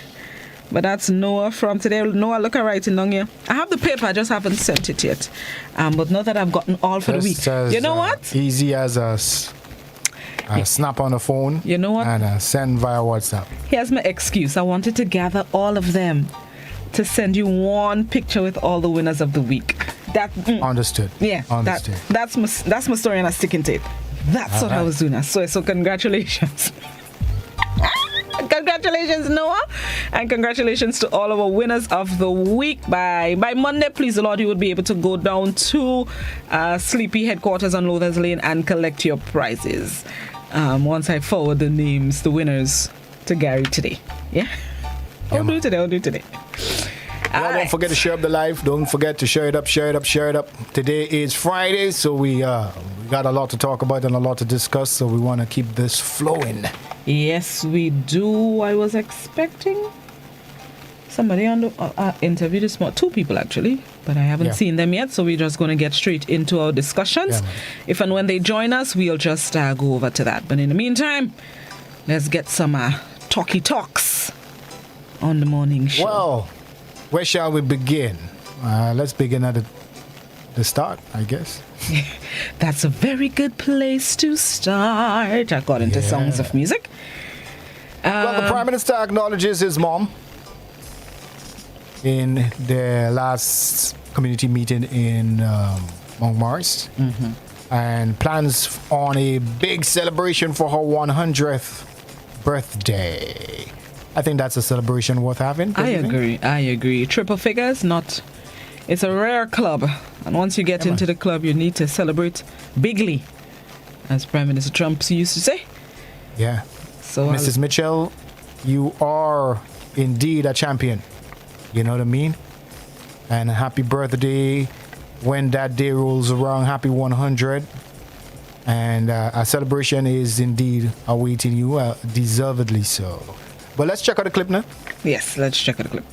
But that's Noah from today. Noah, look at writing down here. I have the paper, I just haven't sent it yet. But not that I've gotten all for the week. You know what? Easy as a snap on the phone. You know what? And send via WhatsApp. Here's my excuse. I wanted to gather all of them to send you one picture with all the winners of the week. Understood. Yeah. Understood. That's my story and I'm sticking to it. That's what I was doing. So congratulations. Congratulations, Noah, and congratulations to all our winners of the week. By Monday, please the Lord, you will be able to go down to Sleepy headquarters on Lothers Lane and collect your prizes. Once I forward the names, the winners, to Gary today. Yeah? I'll do it today. Don't forget to share up the live. Don't forget to share it up. Today is Friday, so we got a lot to talk about and a lot to discuss, so we want to keep this flowing. Yes, we do. I was expecting somebody on the interview this morning. 2 people, actually, but I haven't seen them yet, so we're just going to get straight into our discussions. If and when they join us, we'll just go over to that. But in the meantime, let's get some talky talks on the morning show. Well, where shall we begin? Let's begin at the start, I guess. That's a very good place to start, according to Sounds of Music. Well, the Prime Minister acknowledges his mom in their last community meeting in Montmartre, and plans on a big celebration for her 100th birthday. I think that's a celebration worth having. I agree. Triple figures, it's a rare club. And once you get into the club, you need to celebrate bigly, as Prime Minister Trump used to say. Yeah. So, Mrs. Mitchell, you are indeed a champion. You know what I mean? And happy birthday when that day rolls around. Happy 100. And a celebration is indeed awaiting you, deservedly so. But let's check out the clip now. Yes, let's check out the clip.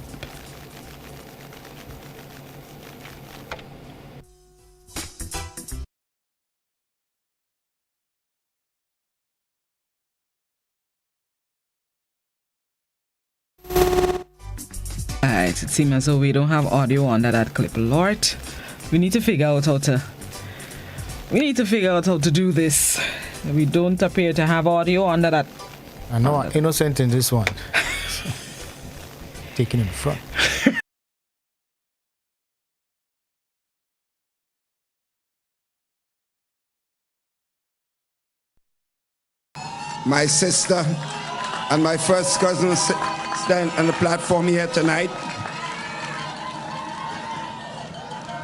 Alright, it seems as though we don't have audio under that clip. Lord, we need to figure out how to do this. We don't appear to have audio under that. I know I'm innocent in this one. Taking in front. My sister and my first cousin stand on the platform here tonight.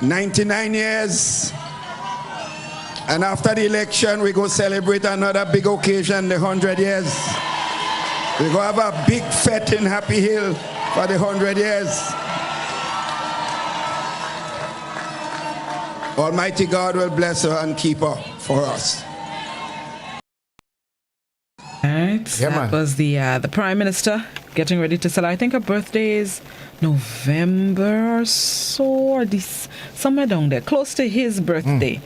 99 years. And after the election, we go celebrate another big occasion, the 100 years. We go have a big fete in Happy Hill for the 100 years. Almighty God will bless her and keep her for us. Alright, that was the Prime Minister getting ready to celebrate. I think her birthday is November or so, or somewhere down there, close to his birthday.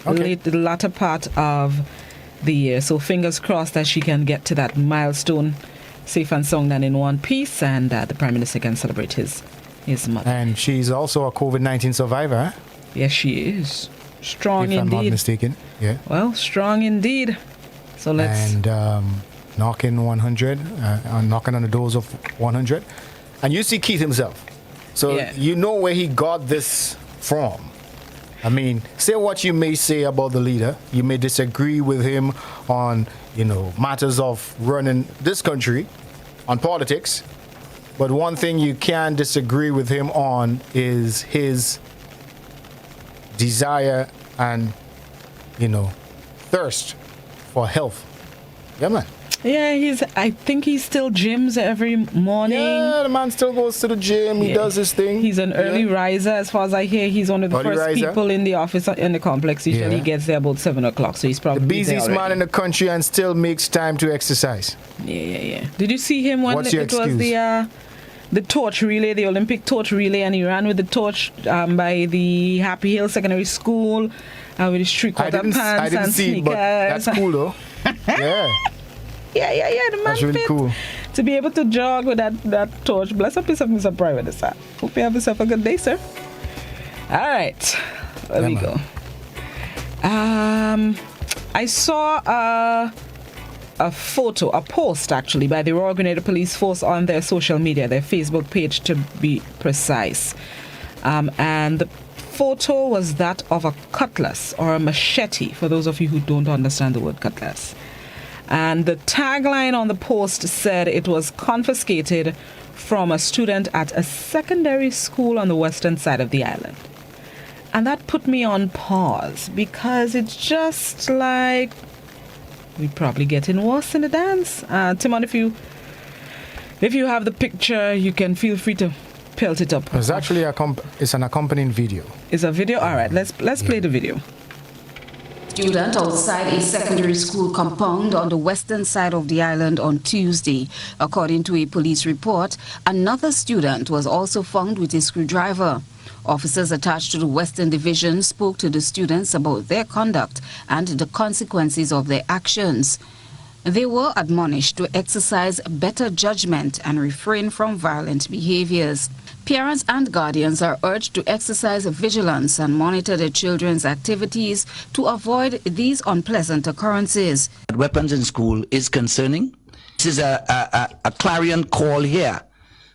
The latter part of the year. So fingers crossed that she can get to that milestone safe and sound and in one piece, and the Prime Minister can celebrate his mother. And she's also a COVID-19 survivor. Yes, she is. Strong if indeed. I'm not mistaken. Yeah. Well, strong indeed. So let's... And knocking 100, knocking on the doors of 100. And you see Keith himself So you know where he got this from. I mean, say what you may say about the leader. You may disagree with him on, matters of running this country, on politics. But one thing you can disagree with him on is his desire and, thirst for health. Yeah, man. Yeah, I think he still gyms every morning. Yeah, the man still goes to the gym. He does his thing. He's an early riser. As far as I hear, he's one of the first people in the office in the complex. Usually he gets there about 7 o'clock, so he's probably the busiest man in the country and still makes time to exercise. Yeah. Did you see him when What's your excuse? Was the torch relay, the Olympic torch relay, and he ran with the torch by the Happy Hill Secondary School with his three-quarter pants I didn't and see sneakers. It, but that's cool, though. Yeah. Yeah, the man that's really cool. To be able to jog with that torch. Bless up yourself, Mr. Private, sir. Hope you have yourself a good day, sir. All right, there we go. I saw a post actually by the Royal Grenada Police Force on their social media, their Facebook page to be precise. And the photo was that of a cutlass or a machete, for those of you who don't understand the word cutlass. And the tagline on the post said it was confiscated from a student at a secondary school on the western side of the island. And that put me on pause because it's just like we're probably getting worse in the dance. Timon, if you have the picture, you can feel free to pelt it up. It's actually it's an accompanying video. It's a video? All right, let's play the video. Student outside a secondary school compound on the western side of the island on Tuesday. According to a police report, another student was also found with a screwdriver. Officers attached to the Western Division spoke to the students about their conduct and the consequences of their actions. They were admonished to exercise better judgment and refrain from violent behaviors. Parents and guardians are urged to exercise vigilance and monitor their children's activities to avoid these unpleasant occurrences. Weapons in school is concerning. This is a clarion call here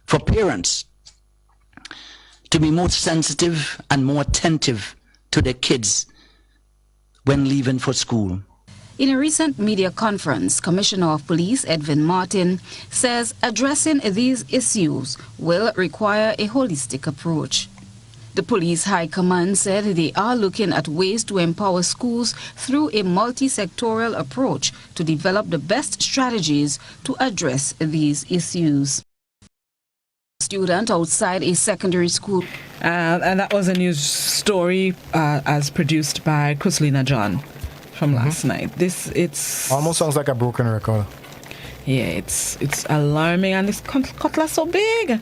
for parents to be more sensitive and more attentive to their kids when leaving for school. In a recent media conference, Commissioner of Police Edwin Martin says addressing these issues will require a holistic approach. The Police High Command said they are looking at ways to empower schools through a multi-sectoral approach to develop the best strategies to address these issues. Student outside a secondary school. And that was a news story as produced by Chrislina John from last night. It's almost sounds like a broken record. Yeah, it's alarming, and this cutlass so big.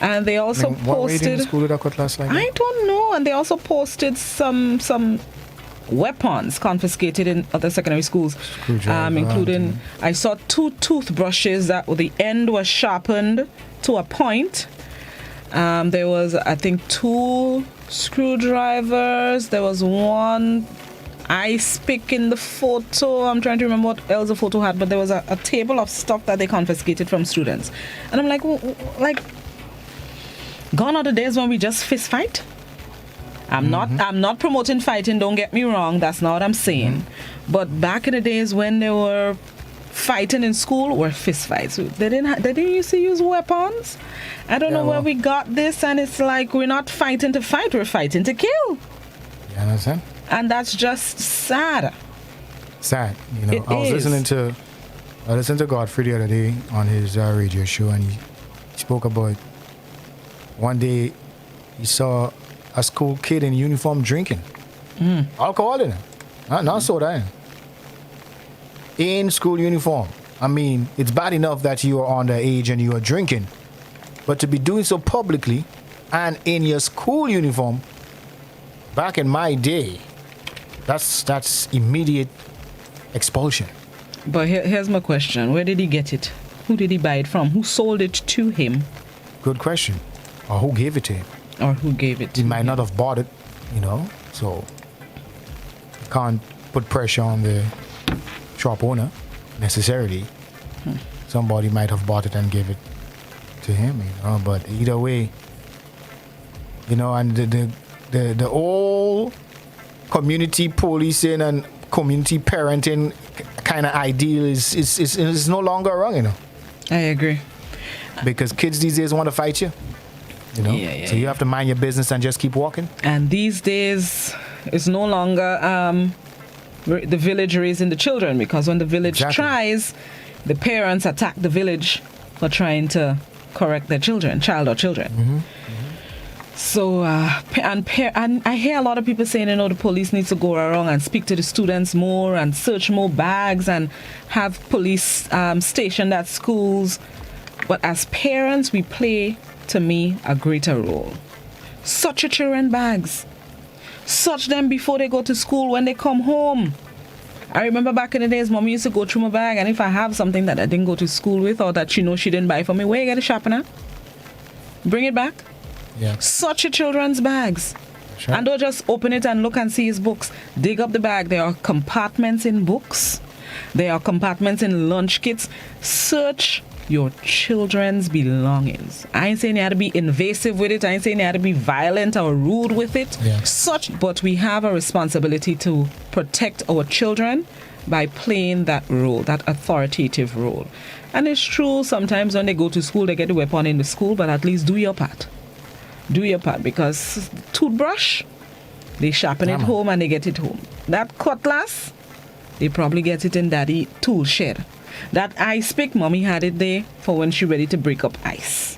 And they also posted. What way did school with a cutlass like that? I don't know. And they also posted some weapons confiscated in other secondary schools, including I saw 2 toothbrushes that the end was sharpened to a point. There was, I think, 2 screwdrivers. There was 1 ice pick in the photo. I'm trying to remember what else the photo had, but there was a table of stuff that they confiscated from students. And I'm like, gone are the days when we just fist fight. I'm not promoting fighting, don't get me wrong, that's not what I'm saying. But back in the days when they were fighting in school were fist fights. They didn't used to use weapons. I don't know where we got this, and it's like we're not fighting to fight, we're fighting to kill. You understand? And that's just sad. Sad. I was listening to Godfrey the other day on his radio show, and he spoke about one day he saw a school kid in uniform drinking. Alcohol in it. Not soda in school uniform. I mean, it's bad enough that you are underage and you are drinking, but to be doing so publicly and in your school uniform, back in my day, that's immediate expulsion. But here's my question. Where did he get it? Who did he buy it from? Who sold it to him? Good question. Or who gave it to him? He might not have bought it, so you can't put pressure on the shop owner necessarily. Somebody might have bought it and gave it to him, but either way, You know, and the whole community policing and community parenting kind of ideal is no longer wrong, you know. I agree. Because kids these days want to fight you. You know, so you have to mind your business and just keep walking. And these days, it's no longer the village raising the children, because when the village tries, the parents attack the village for trying to correct their child or children. So, and I hear a lot of people saying, you know, the police needs to go around and speak to the students more and search more bags and have police stationed at schools. But as parents, we play, to me, a greater role. Search your children bags. Search them before they go to school, when they come home. I remember back in the days, Mom used to go through my bag, and if I have something that I didn't go to school with or that she knows she didn't buy for me, where you get a sharpener? Bring it back. Yeah. Search your children's bags. Sure. And don't just open it and look and see his books. Dig up the bag. There are compartments in books. There are compartments in lunch kits. Search your children's belongings. I ain't saying you have to be invasive with it. I ain't saying you have to be violent or rude with it. Yeah. But we have a responsibility to protect our children by playing that role, that authoritative role. And it's true, sometimes when they go to school, they get the weapon in the school, but at least do your part. Do your part, because toothbrush, they sharpen it home and they get it home. That cutlass, they probably get it in daddy tool shed. That ice pick, mommy had it there for when she's ready to break up ice.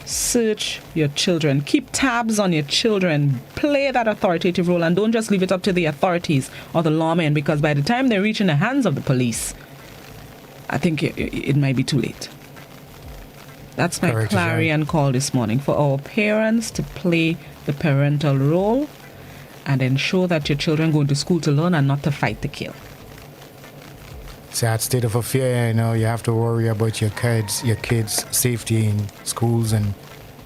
Search your children. Keep tabs on your children. Play that authoritative role, and don't just leave it up to the authorities or the lawmen, because by the time they reach in the hands of the police, I think it might be too late. That's my clarion call this morning, for our parents to play the parental role and ensure that your children go to school to learn and not to fight to kill. Sad state of affair, you know. You have to worry about your kids' safety in schools, and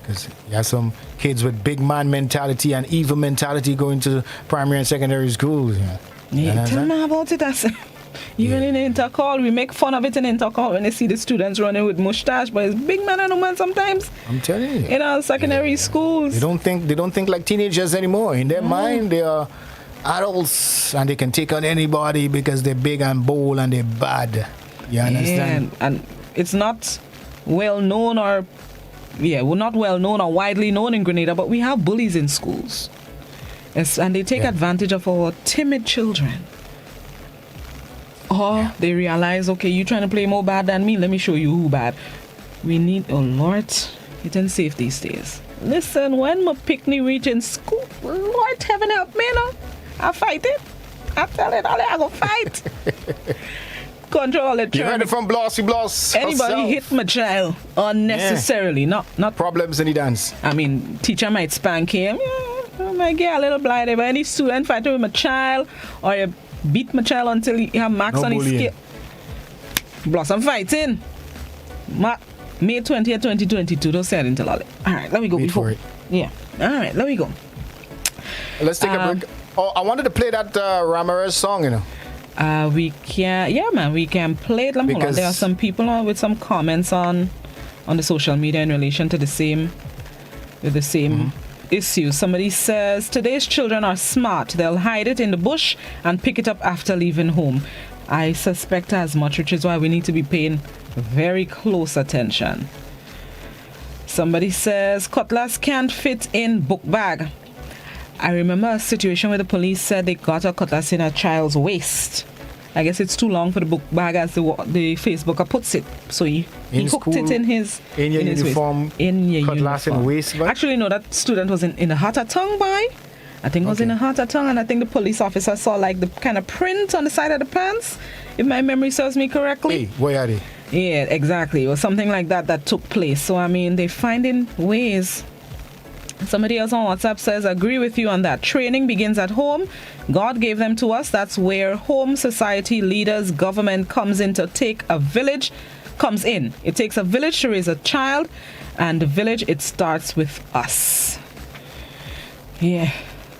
because you have some kids with big man mentality and evil mentality going to primary and secondary schools. Yeah, tell me about it. Even in intercall, we make fun of it in intercall when they see the students running with mustache, but it's big man and woman sometimes. I'm telling you. In our secondary schools. They don't think like teenagers anymore. In their mind, they are adults and they can take on anybody because they're big and bold and they're bad. You understand? And it's not well known or widely known in Grenada, but we have bullies in schools. Yes, and they take advantage of our timid children. Or they realize, okay, you trying to play more bad than me, let me show you who bad. We need, oh Lord, it ain't safe these days. Listen, when my picnic reach in school, Lord heaven help me, no? I fight it. I tell it, I go fight. Control it. You heard it from Blossy Bloss. Anybody hit my child unnecessarily, not problems in the dance. I mean, teacher might spank him. I might get a little blighted, but any student fighting with my child, or you beat my child until he have marks on his skill. Blossom fighting. May 20th, 2022. Don't say it until all. Alright, let me go. Wait for it. Yeah. Alright, let me go. Let's take a break. Oh, I wanted to play that Ramirez song, you know. We can play it. Hold on. There are some people with some comments on the social media in relation to the same issue. Somebody says, today's children are smart. They'll hide it in the bush and pick it up after leaving home. I suspect as much, which is why we need to be paying very close attention. Somebody says, cutlass can't fit in book bag. I remember a situation where the police said they got a cutlass in a child's waist. I guess it's too long for the book bag, as the Facebooker puts it. So he hooked it in his uniform. Waist. In your cutlass uniform. In waist. But? Actually, no, that student was in a heart of tongue, boy. I think it was in a heart of tongue, and I think the police officer saw like the kind of print on the side of the pants, if my memory serves me correctly. Hey, where are they? Yeah, exactly. It was something like that took place. So, I mean, they're finding ways. Somebody else on WhatsApp says, agree with you on that. Training begins at home. God gave them to us. That's where home, society, leaders, government comes in to take a village. It takes a village to raise a child, and the village, it starts with us. Yeah,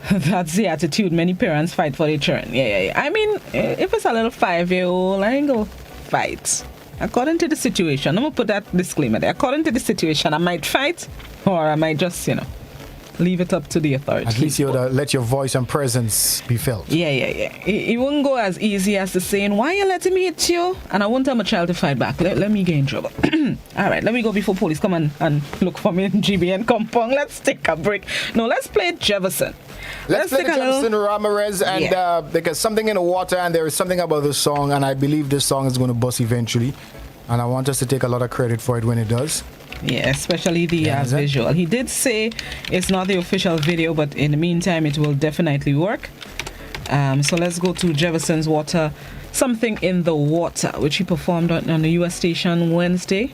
that's the attitude many parents fight for their children. Yeah. I mean, if it's a little 5-year-old, I ain't gonna fight. According to the situation, I'm gonna put that disclaimer there. According to the situation, I might fight, or I might just, leave it up to the authorities. At least you let your voice and presence be felt. Yeah. It wouldn't go as easy as to saying, why you letting me hit you? And I won't tell my child to fight back. Let me get in trouble. All right, let me go before police come and look for me in GBN compound. Let's take a break. No, let's play Jefferson. Let's play Jefferson Ramirez, and because something in the water, and there is something about this song, and I believe this song is going to bust eventually. And I want us to take a lot of credit for it when it does. Yeah, especially the visual. He did say it's not the official video, but in the meantime, it will definitely work. So let's go to Jefferson's Water, Something in the Water, which he performed on the US station Wednesday.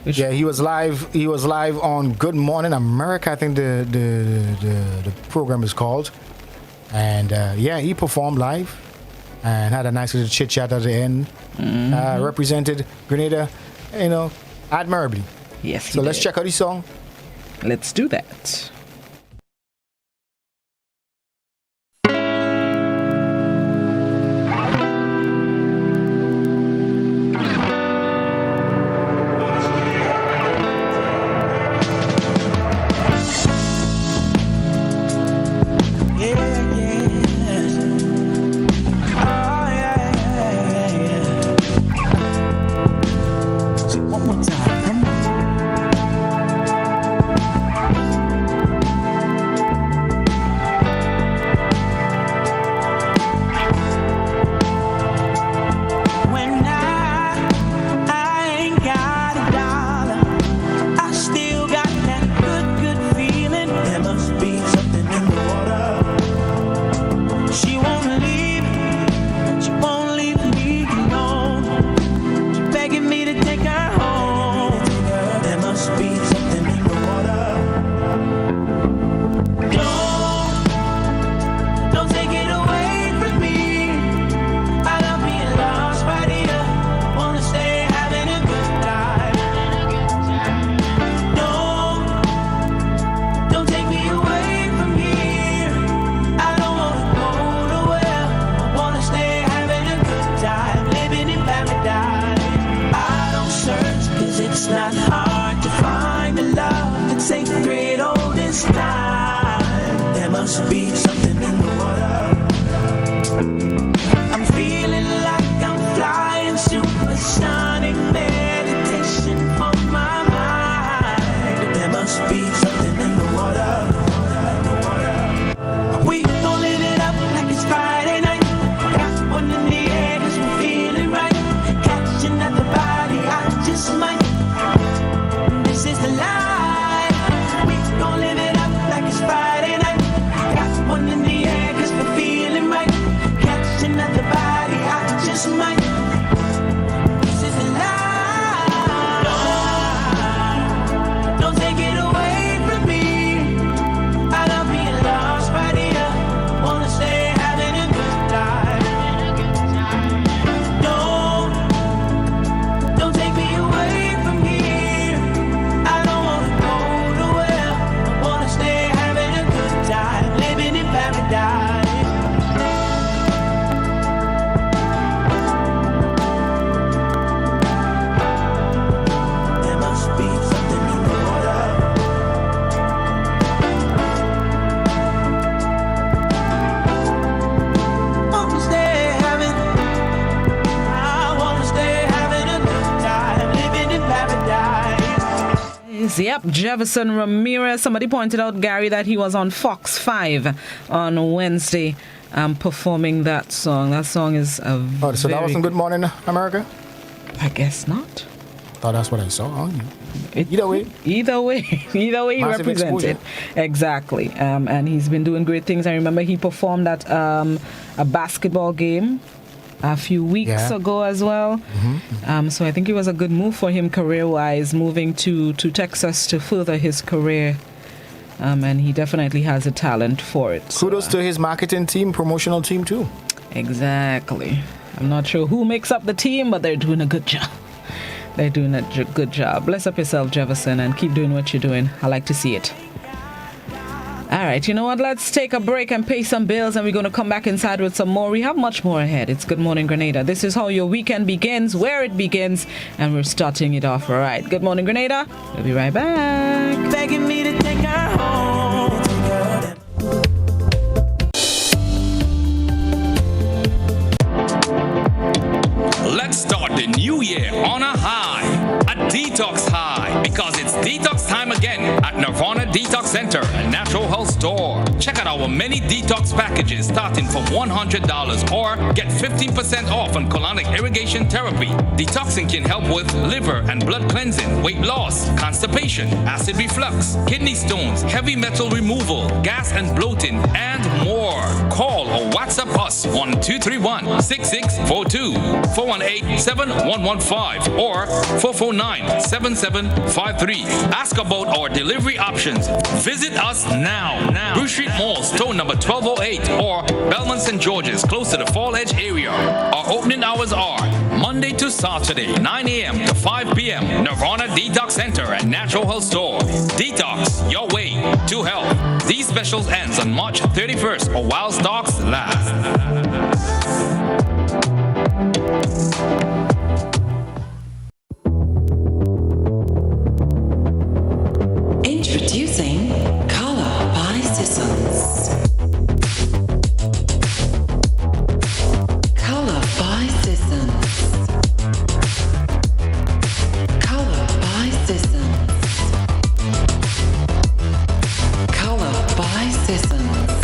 Yeah, he was live. He was live on Good Morning America, I think the program is called. And he performed live and had a nice little chit chat at the end. Represented Grenada, admirably. Yes. So let's check out his song. Let's do that. Yep, Jefferson Ramirez. Somebody pointed out, Gary, that he was on Fox 5 on Wednesday performing that song. That song is a so that wasn't Good Morning America? I guess not. Thought that's what I saw. Either way, he represented. Exactly. And he's been doing great things. I remember he performed at a basketball game a few weeks ago as well. So I think it was a good move for him career-wise, moving to Texas to further his career. And he definitely has a talent for it. Kudos to his marketing team, promotional team too. Exactly. I'm not sure who makes up the team, but they're doing a good job. They're doing a good job. Bless up yourself, Jefferson, and keep doing what you're doing. I like to see it. All right, you know what? Let's take a break and pay some bills, and we're going to come back inside with some more. We have much more ahead. It's Good Morning Grenada. This is how your weekend begins, where it begins, and we're starting it off. All right. Good Morning Grenada. We'll be right back. Begging me to take her home. the new year on a high, a detox high, because it's detox time again at Nirvana Detox Center and Natural Health Store. Check out our many detox packages starting from $100 or get 15% off on colonic irrigation therapy. Detoxing can help with liver and blood cleansing, weight loss, constipation, acid reflux, kidney stones, heavy metal removal, gas and bloating, and more. Call or WhatsApp us on 231-6642, 418-7115, or 449-7753. Ask about our delivery options. Visit us now. Bruce Street Mall, store number 1208, or Belmont St. George's, close to the Fall Edge area. Our opening hours are Monday to Saturday, 9 a.m. to 5 p.m. Nirvana Detox Center and Natural Health Store. Detox your way to health. These specials ends on March 31st or while stocks last. Introducing Color by Sissons. Color by Sissons. Color by Sissons. Color by Sissons.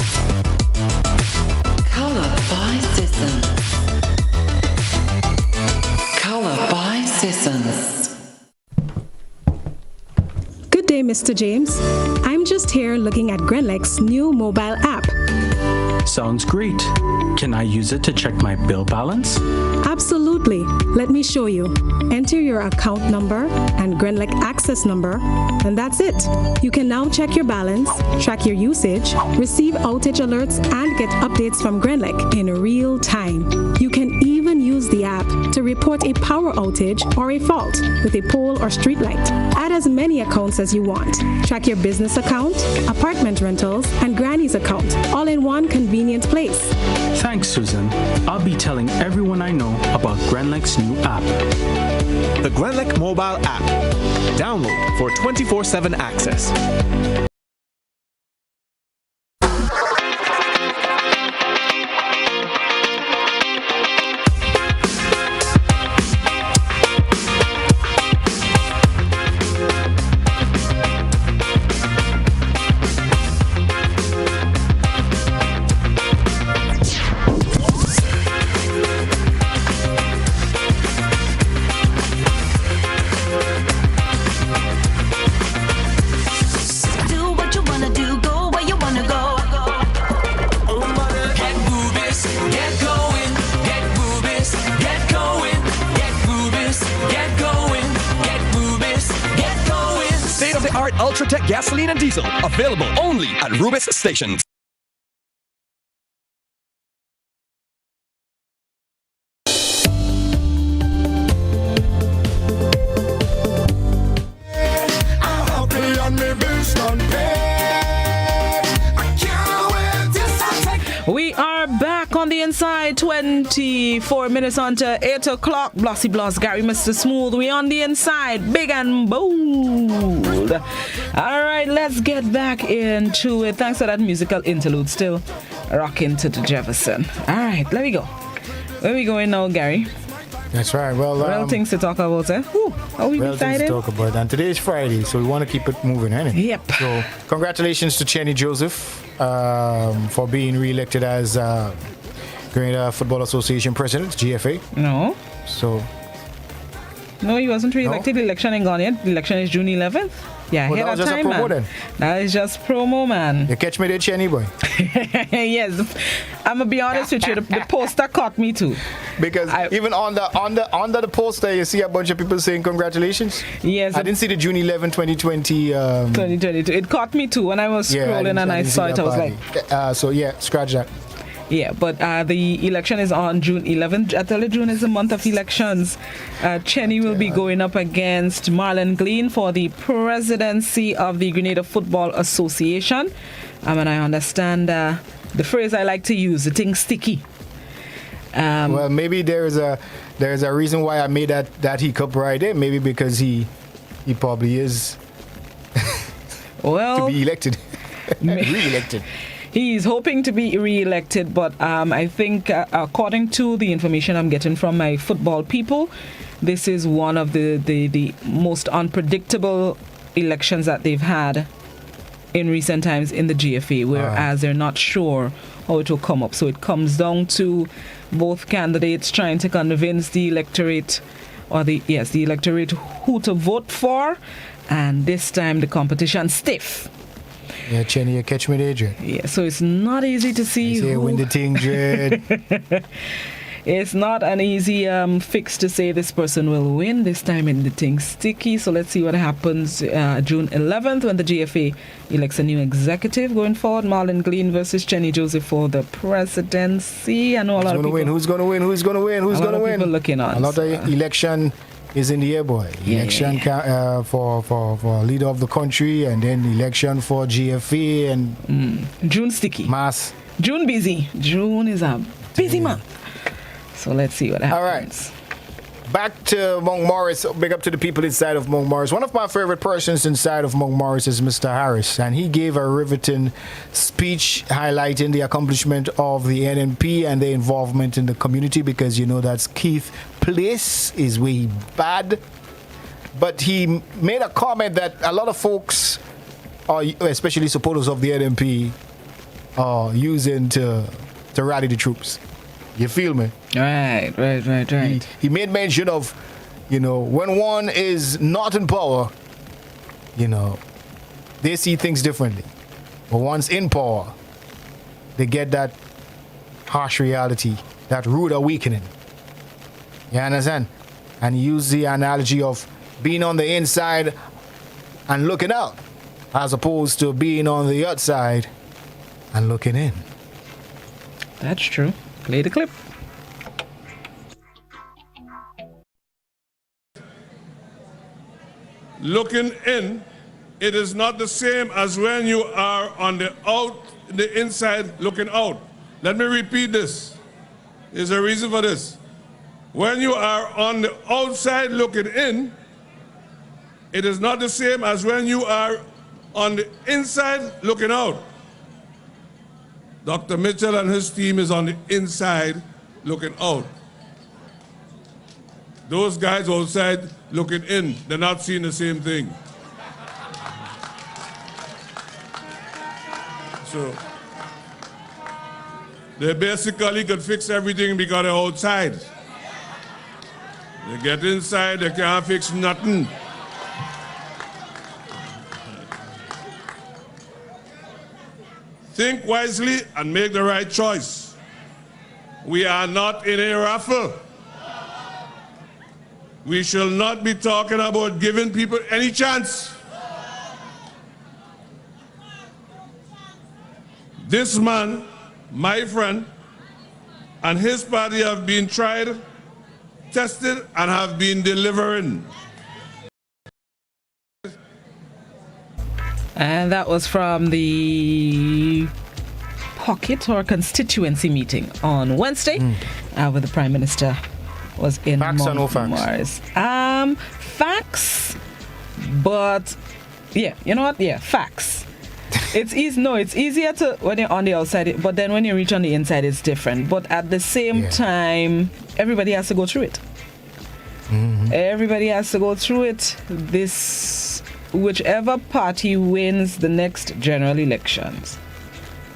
Color by Sissons. Color by Sissons. Good day, Mr. James. I'm just here looking at Grenlec's new mobile app. Sounds great. Can I use it to check my bill balance? Absolutely. Let me show you. Enter your account number and Grenlec access number, and that's it. You can now check your balance, track your usage, receive outage alerts, and get updates from Grenlec in real time. You can even use the app to report a power outage or a fault with a pole or street light. Add as many accounts as you want. Track your business account, apartment rentals, and Granny's account, all in one convenient place. Thanks, Susan. I'll be telling everyone I know about Grenlec's new app. The Grenlec mobile app. Download for 24/7 access. Ultratech gasoline and diesel, available only at Rubis stations. We are back on the inside, 24 minutes on to 8 o'clock. Blossy Bloss, Gary, Mr. Smooth. We on the inside, big and bold. All right, let's get back into it. Thanks for that musical interlude. Still rocking to the Jefferson. All right, let me go. Where we going now, Gary? That's right. Well, real things to talk about, eh? Ooh, are we real excited? Things to talk about. And today is Friday, so we want to keep it moving, innit? Yep. So, congratulations to Chenny Joseph for being re-elected as Grenada Football Association President, GFA. No. So. No, he wasn't re-elected. No? The election ain't gone yet. The election is June 11th. Yeah, well, ahead of time, promo, man. then. That is just promo, man. You catch me there, Chenny boy. Yes, I'm gonna be honest with you. The poster caught me too. Because even under the poster, you see a bunch of people saying congratulations. Yes, I didn't see the June 11, 2020. 2022. It caught me too when I was scrolling and I saw it. I was like, so yeah, scratch that. Yeah, but the election is on June 11th. I tell you, June is a month of elections. Chenny will be going up against Marlon Glean for the presidency of the Grenada Football Association. And I understand the phrase I like to use, the thing sticky. Well, maybe there's a reason why I made that hiccup right there. Maybe because he probably is well to be elected, re-elected. He's hoping to be re-elected, but I think according to the information I'm getting from my football people, this is one of the most unpredictable elections that they've had in recent times in the GFA, whereas they're not sure how it will come up. So it comes down to both candidates trying to convince the electorate, or the electorate who to vote for, and this time the competition stiff. Yeah, Chenny, you catch me there, Dread. Yeah, so it's not easy to see who win the thing, Dread. It's not an easy fix to say this person will win. This time in the thing's sticky. So let's see what happens June 11th when the GFA elects a new executive going forward. Marlon Glean versus Chenny Joseph for the presidency. I know a lot of people. Who's going to win? Who's going to win? Who's going to win? People looking on. A lot of election is in the air, boy. Election for leader of the country, and then election for GFA and June sticky. Mass. June busy. June is a busy month. So let's see what happens. All right. Back to Monk Morris. Big up to the people inside of Monk Morris. One of my favorite persons inside of Monk Morris is Mr. Harris, and he gave a riveting speech highlighting the accomplishment of the NNP and their involvement in the community, because you know that's Keith's place is where he bad. But he made a comment that a lot of folks, especially supporters of the NNP, are using to rally the troops. You feel me? Right. He made mention of, when one is not in power, they see things differently. But once in power, they get that harsh reality, that rude awakening. You understand? And he used the analogy of being on the inside and looking out, as opposed to being on the outside and looking in. That's true. Play the clip. Looking in, it is not the same as when you are on the inside looking out. Let me repeat this. There's a reason for this. When you are on the outside looking in, it is not the same as when you are on the inside looking out. Dr. Mitchell and his team is on the inside looking out. Those guys outside looking in, they're not seeing the same thing. So they basically could fix everything because they're outside. They get inside, they can't fix nothing. Think wisely and make the right choice. We are not in a raffle. We shall not be talking about giving people any chance. This man, my friend, and his party have been tried, tested, and have been delivering. And that was from the pocket or constituency meeting on Wednesday, where the Prime Minister was in Facts or no facts? Facts, but yeah, you know what? Yeah, facts. It's easy. No, it's easier to when you're on the outside, but then when you reach on the inside, it's different. But at the same time, everybody has to go through it. Everybody has to go through it. Whichever party wins the next general elections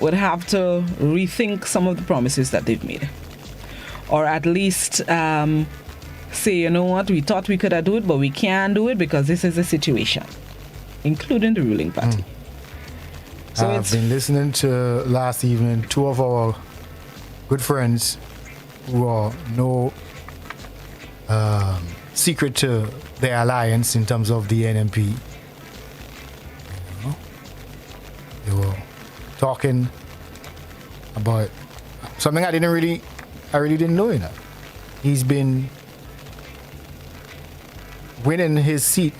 would have to rethink some of the promises that they've made. Or at least say, you know what, we thought we could have do it, but we can't do it because this is the situation, including the ruling party. So I've been listening to last evening two of our good friends who are no secret to their alliance in terms of the NNP. They were talking about something I really didn't know. He's been winning his seat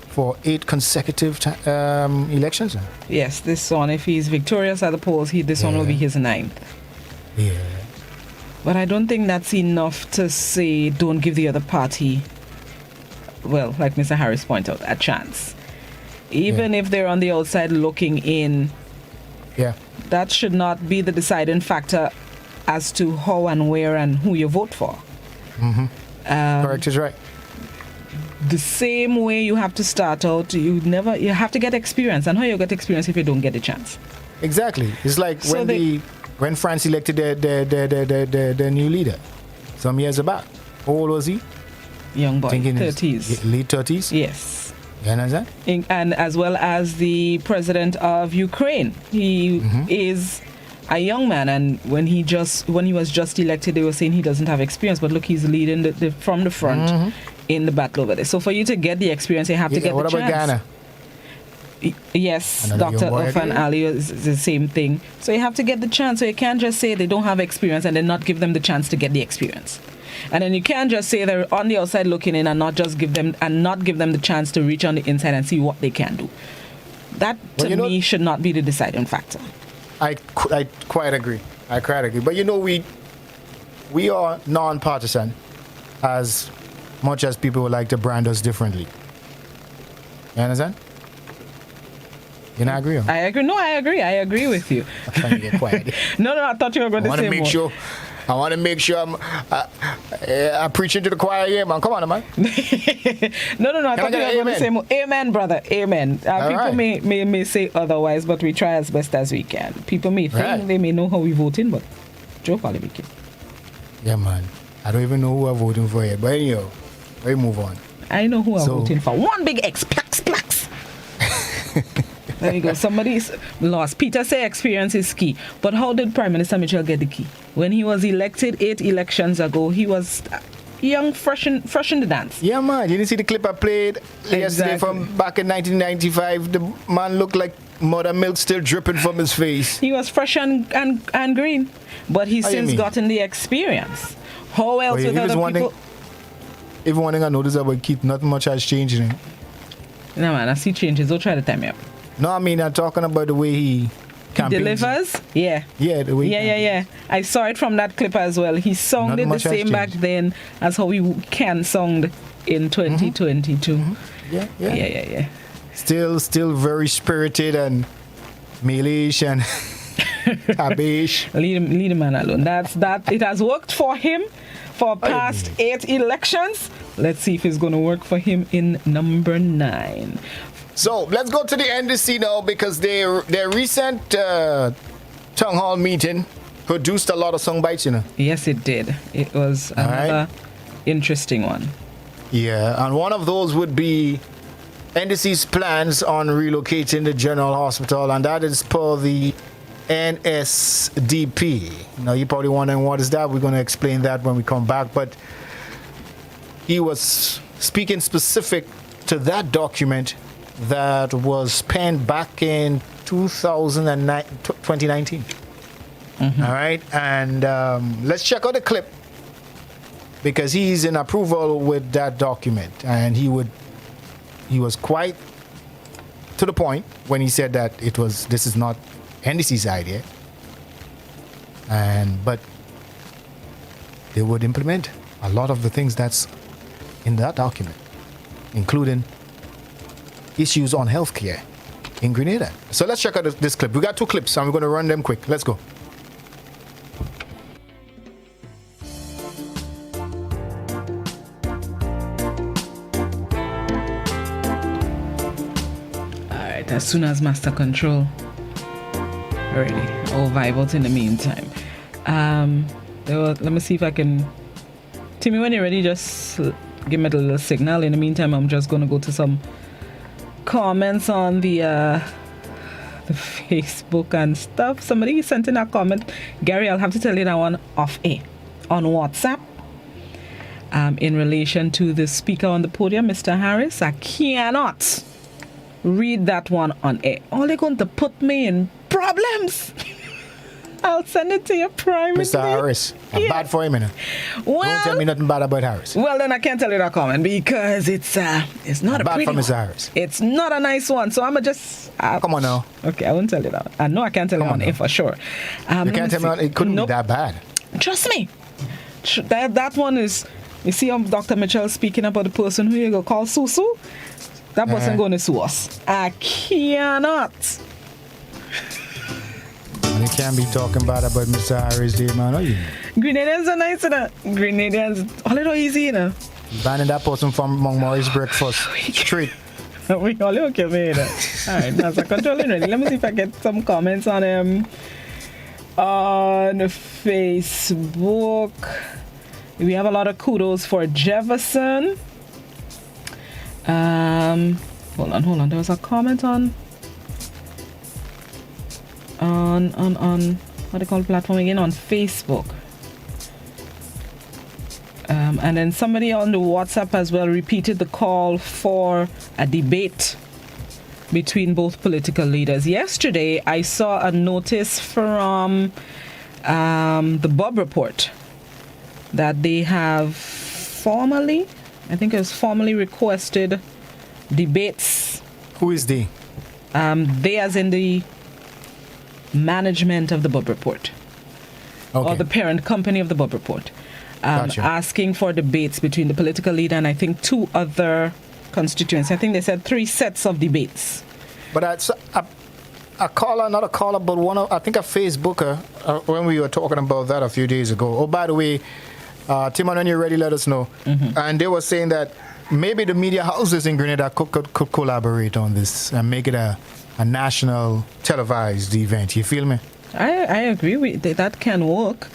for 8 consecutive elections. Yes, this one, if he's victorious at the polls, this one will be his 9th. Yeah. But I don't think that's enough to say don't give the other party, well, like Mr. Harris pointed out, a chance. Even if they're on the outside looking in, Yeah. That should not be the deciding factor as to how and where and who you vote for. Correct is right. The same way you have to start out, you have to get experience. And how you get experience if you don't get a chance? Exactly. It's like So when France elected their new leader some years back. How old was he? Young boy, Thinking 30s. Late 30s? Yes. You understand? And as well as the president of Ukraine. He is a young man, and when he was just elected, they were saying he doesn't have experience, but look, he's leading from the front in the battle over there. So for you to get the experience, you have to get the chance. What about Ghana? Yes, Another Dr. young boy Ofan again? Ali is the same thing. So you have to get the chance. So you can't just say they don't have experience and then not give them the chance to get the experience. And then you can't just say they're on the outside looking in and not give them the chance to reach on the inside and see what they can do. That to me should not be the deciding factor. I quite agree. But we are non-partisan, as much as people would like to brand us differently. You understand? You not agree? I agree. No, I agree. I agree with you. I'm trying to get quiet. No, I thought you were going to say more. I want to make sure I'm preaching to the choir here, man. Come on, man. No. I thought you were going to say more. Amen, brother. Amen. People may say otherwise, but we try as best as we can. People may think they may know how we voting, but Joe probably make it. Yeah, man. I don't even know who I'm voting for yet. But anyhow, we move on. I know who I'm voting for. One big X. Plax. There you go. Somebody's lost. Peter say experience is key. But how did Prime Minister Mitchell get the key? When he was elected 8 elections ago, he was young, fresh in the dance. Yeah, man. You didn't see the clip I played yesterday from back in 1995? The man looked like mother milk still dripping from his face. He was fresh and green. But he's since gotten the experience. How else with other people? Even one thing I noticed about Keith, not much has changed in him. No, man. I see changes. Don't try to time me up. No, I mean, I'm talking about the way he delivers. Yeah. Yeah, the way. Yeah. I saw it from that clip as well. He sounded the same back then as how he can sound in 2022. Yeah. Still very spirited and malish and tabish. Leave the man alone. That. It has worked for him for past 8 elections. Let's see if it's going to work for him in number 9. So let's go to the NDC now, because their recent town hall meeting produced a lot of song bites, Yes, it did. It was another interesting one. Yeah, and one of those would be NDC's plans on relocating the General Hospital, and that is per the NSDP. Now, you're probably wondering what is that. We're going to explain that when we come back, but he was speaking specific to that document that was penned back in 2019. All right, and let's check out the clip, because he's in approval with that document, and he was quite to the point when he said that this is not NDC's idea, but they would implement a lot of the things that's in that document, including issues on healthcare in Grenada. So let's check out this clip. We got 2 clips and we're going to run them quick. Let's go. Alright, as soon as Master Control ready, I'll vibe out in the meantime. Let me see if I can. Timmy, when you're ready, just give me a little signal. In the meantime, I'm just going to go to some comments on the Facebook and stuff. Somebody sent in a comment. Gary, I'll have to tell you that one off air on WhatsApp. In relation to the speaker on the podium, Mr. Harris, I cannot read that one on air. All they're going to put me in problems. I'll send it to your Prime Minister. Mr. Harris, I'm bad for him, Well, don't tell me nothing bad about Harris. Well, then I can't tell you that comment, because it's not a bad pretty for Mr. one. Harris. It's not a nice one, so I'm just. Come on now. Okay, I won't tell you that. I know I can't tell you on air for sure. You can't tell me it couldn't be that bad. Trust me. That one is. You see, Dr. Mitchell speaking about the person who you go call Susu. That person going to sue us. I cannot. You can't be talking bad about Mr. Harris Day, man. Are you? Grenadians are nice, you know. Grenadians, a little easy, you know. Banning that person from Montgomery's breakfast. Straight. We all okay, man. Alright, that's a controlling ready. Let me see if I get some comments on Facebook. We have a lot of kudos for Jefferson. Hold on. There was a comment on what they call platform again, on Facebook. And then somebody on the WhatsApp as well repeated the call for a debate between both political leaders. Yesterday, I saw a notice from the Bob Report that they have formally requested debates. Who is they? They as in the management of the Bob Report. Okay. Or the parent company of the Bob Report. Gotcha. Asking for debates between the political leader and I think 2 other constituents. I think they said 3 sets of debates. But that's a caller, not a caller, but I think a Facebooker, when we were talking about that a few days ago. Oh, by the way, Tim, when you're ready, let us know. Mm-hmm. And they were saying that maybe the media houses in Grenada could collaborate on this and make it a national televised event. You feel me? I agree that can work.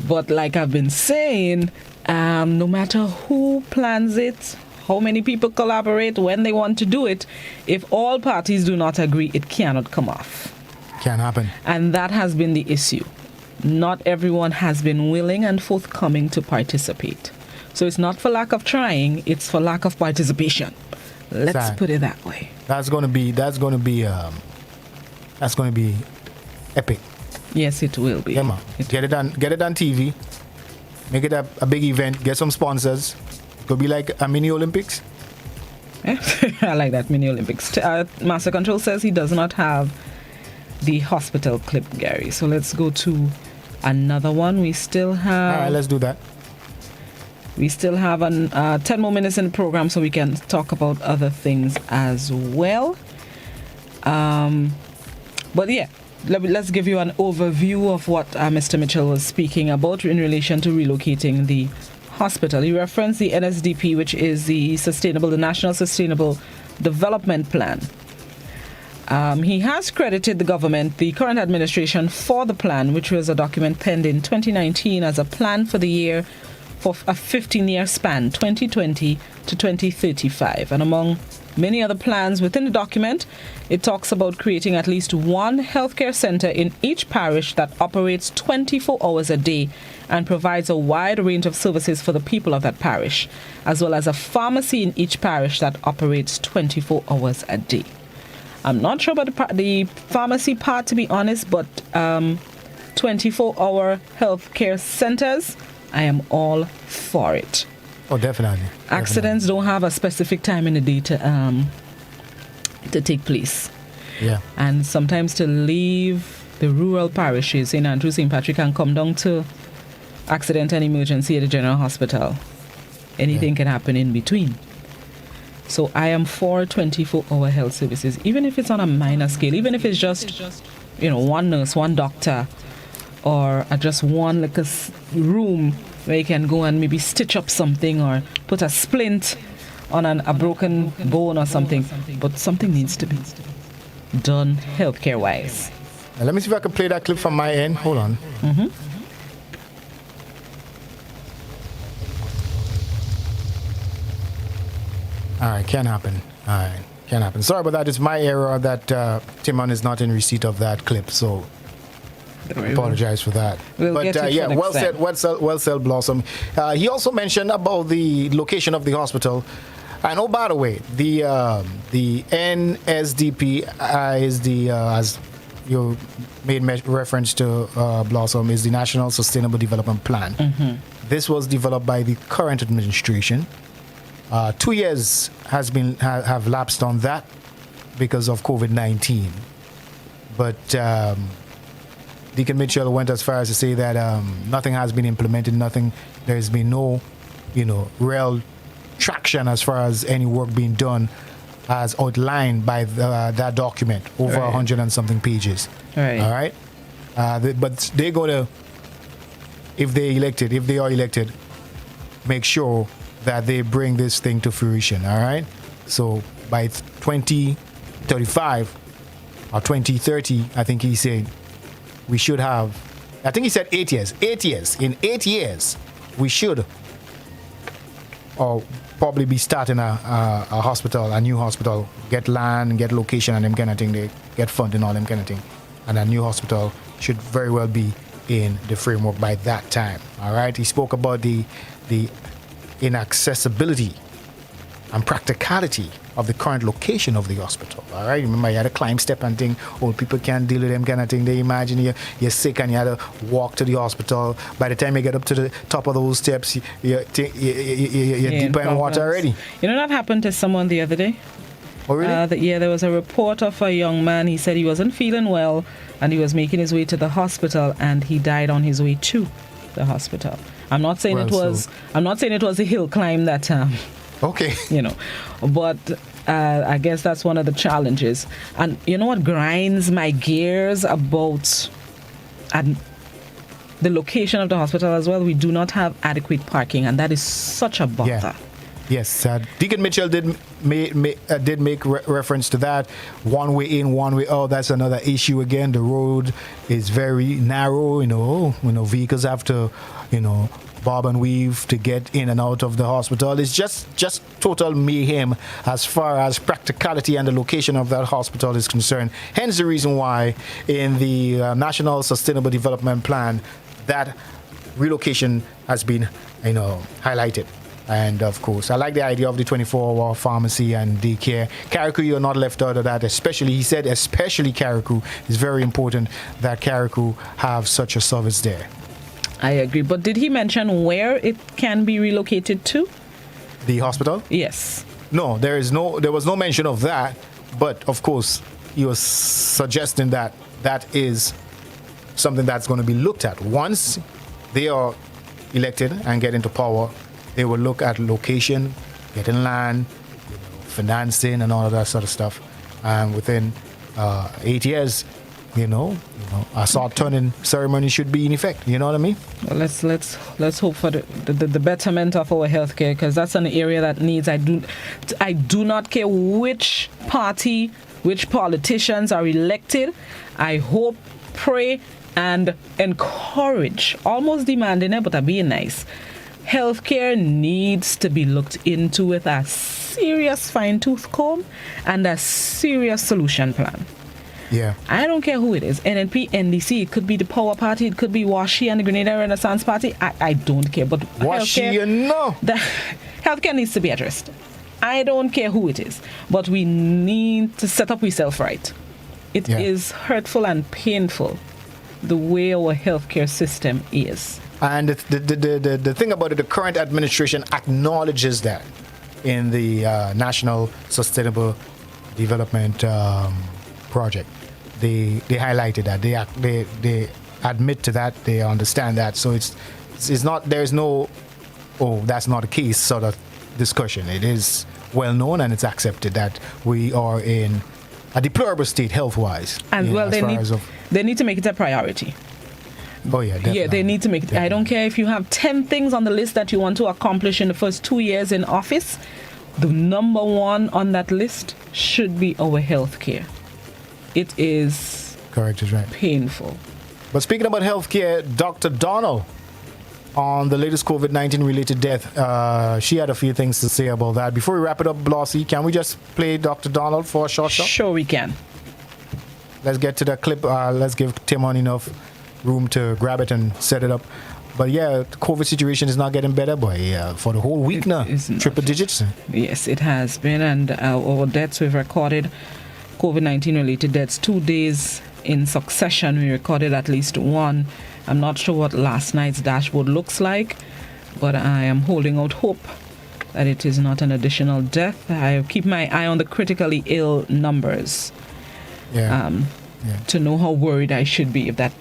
But like I've been saying, no matter who plans it, how many people collaborate, when they want to do it, if all parties do not agree, it cannot come off. Can't happen. And that has been the issue. Not everyone has been willing and forthcoming to participate. So it's not for lack of trying, it's for lack of participation. Let's put it that way. That's going to be epic. Yes, it will be. Yeah, man. Get it on TV. Make it a big event. Get some sponsors. Could be like a mini Olympics. I like that, mini Olympics. Master Control says he does not have the hospital clip, Gary. So let's go to another one. We still have... All right, let's do that. We still have 10 more minutes in the program so we can talk about other things as well. But yeah, let's give you an overview of what Mr. Mitchell was speaking about in relation to relocating the hospital. He referenced the NSDP, which is the National Sustainable Development Plan. He has credited the government, the current administration, for the plan, which was a document penned in 2019 as a plan for the year for a 15-year span, 2020 to 2035. And among many other plans within the document, it talks about creating at least one healthcare center in each parish that operates 24 hours a day and provides a wide range of services for the people of that parish, as well as a pharmacy in each parish that operates 24 hours a day. I'm not sure about the pharmacy part, to be honest, but 24-hour healthcare centers, I am all for it. Oh, definitely. Accidents don't have a specific time in the day to take place. Yeah. And sometimes to leave the rural parishes, St. Andrew, St. Patrick, and come down to accident and emergency at the general hospital, anything can happen in between. So I am for 24-hour health services, even if it's on a minor scale, even if it's just one nurse, one doctor, or just one like a room where you can go and maybe stitch up something or put a splint on a broken bone or something. But something needs to be done healthcare-wise. Now, let me see if I can play that clip from my end. Hold on. Mm-hmm. All right, can't happen. Sorry about that. It's my error that Timon is not in receipt of that clip, so I apologize for that. Well said, Blossom. He also mentioned about the location of the hospital. And oh, by the way, the NSDP is the, as you made reference to, Blossom, is the National Sustainable Development Plan. Mm-hmm. This was developed by the current administration. 2 years have lapsed on that because of COVID-19. But Deacon Mitchell went as far as to say that nothing has been implemented, there has been no, real traction as far as any work being done as outlined by that document, over 100 and something pages. Right. All right? But they're going to, if they are elected, make sure that they bring this thing to fruition, all right? So by 2035 or 2030, I think he said, we should have, I think he said 8 years. 8 years. In 8 years, we should or probably be starting a hospital, a new hospital, get land, get location and them kind of thing, they get funding, all them kind of thing. And a new hospital should very well be in the framework by that time. All right. He spoke about the inaccessibility and practicality of the current location of the hospital. All right. Remember, you had to climb step and thing. Old people can't deal with them kind of thing. They imagine you're sick and you had to walk to the hospital. By the time you get up to the top of those steps, you're deeper in water already. You know, that happened to someone the other day. Oh, really? There was a report of a young man. He said he wasn't feeling well and he was making his way to the hospital and he died on his way to the hospital. I'm not saying it was a hill climb that okay. You know, but I guess that's one of the challenges. And you know what grinds my gears about the location of the hospital as well? We do not have adequate parking, and that is such a bother. Yeah. Yes, Deacon Mitchell did make reference to that. One way in, one way out. That's another issue again. The road is very narrow. You know, vehicles have to, bob and weave to get in and out of the hospital. It's just total mayhem as far as practicality and the location of that hospital is concerned. Hence the reason why in the National Sustainable Development Plan that relocation has been, highlighted. And of course, I like the idea of the 24-hour pharmacy and daycare. Carriacou, you're not left out of that. Especially Carriacou. It's very important that Carriacou have such a service there. I agree. But did he mention where it can be relocated to? The hospital? Yes. No, there was no mention of that. But of course, he was suggesting that is something that's going to be looked at. Once they are elected and get into power, they will look at location, getting land, financing, and all of that sort of stuff. And within 8 years, a salt turning ceremony should be in effect. You know what I mean? Well, let's hope for the betterment of our healthcare, because that's an area that needs. I do not care which party, which politicians are elected. I hope, pray, and encourage, almost demanding it, but I'm being nice. Healthcare needs to be looked into with a serious fine-tooth comb and a serious solution plan. Yeah. I don't care who it is. NNP, NDC, it could be the Power Party, it could be Washi and the Grenada Renaissance Party. I don't care. But Washi, healthcare needs to be addressed. I don't care who it is. But we need to set up ourselves right. It is hurtful and painful the way our healthcare system is. And the thing about it, the current administration acknowledges that in the National Sustainable Development Project. They highlighted that. They admit to that. They understand that. So it's not, there's no, that's not the case sort of discussion. It is well known and it's accepted that we are in a deplorable state health-wise. And they need to make it a priority. Oh, yeah, definitely. Yeah, they need to make it. I don't care if you have 10 things on the list that you want to accomplish in the first 2 years in office. The number one on that list should be our health care. It is correct, is right. Painful. But speaking about healthcare, Dr. Donald, on the latest COVID-19 related death, she had a few things to say about that. Before we wrap it up, Blossy, can we just play Dr. Donald for a short shot? Sure, we can. Let's get to the clip. Let's give Timon enough room to grab it and set it up. But yeah, the COVID situation is not getting better, boy. For the whole week now, triple digits. Yes, it has been, and our deaths we've recorded, COVID-19 related deaths, 2 days in succession. We recorded at least one. I'm not sure what last night's dashboard looks like, but I am holding out hope that it is not an additional death. I keep my eye on the critically ill numbers. To know how worried I should be, if that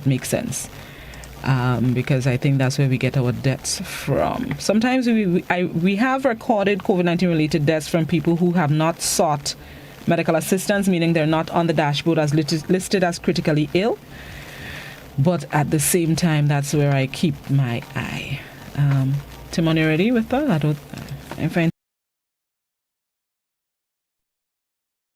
makes sense, because I think that's where we get our deaths from. Sometimes we have recorded COVID-19 related deaths from people who have not sought medical assistance, meaning they're not on the dashboard as listed as critically ill. But at the same time, that's where I keep my eye. Timon, you ready with that? I'm fine.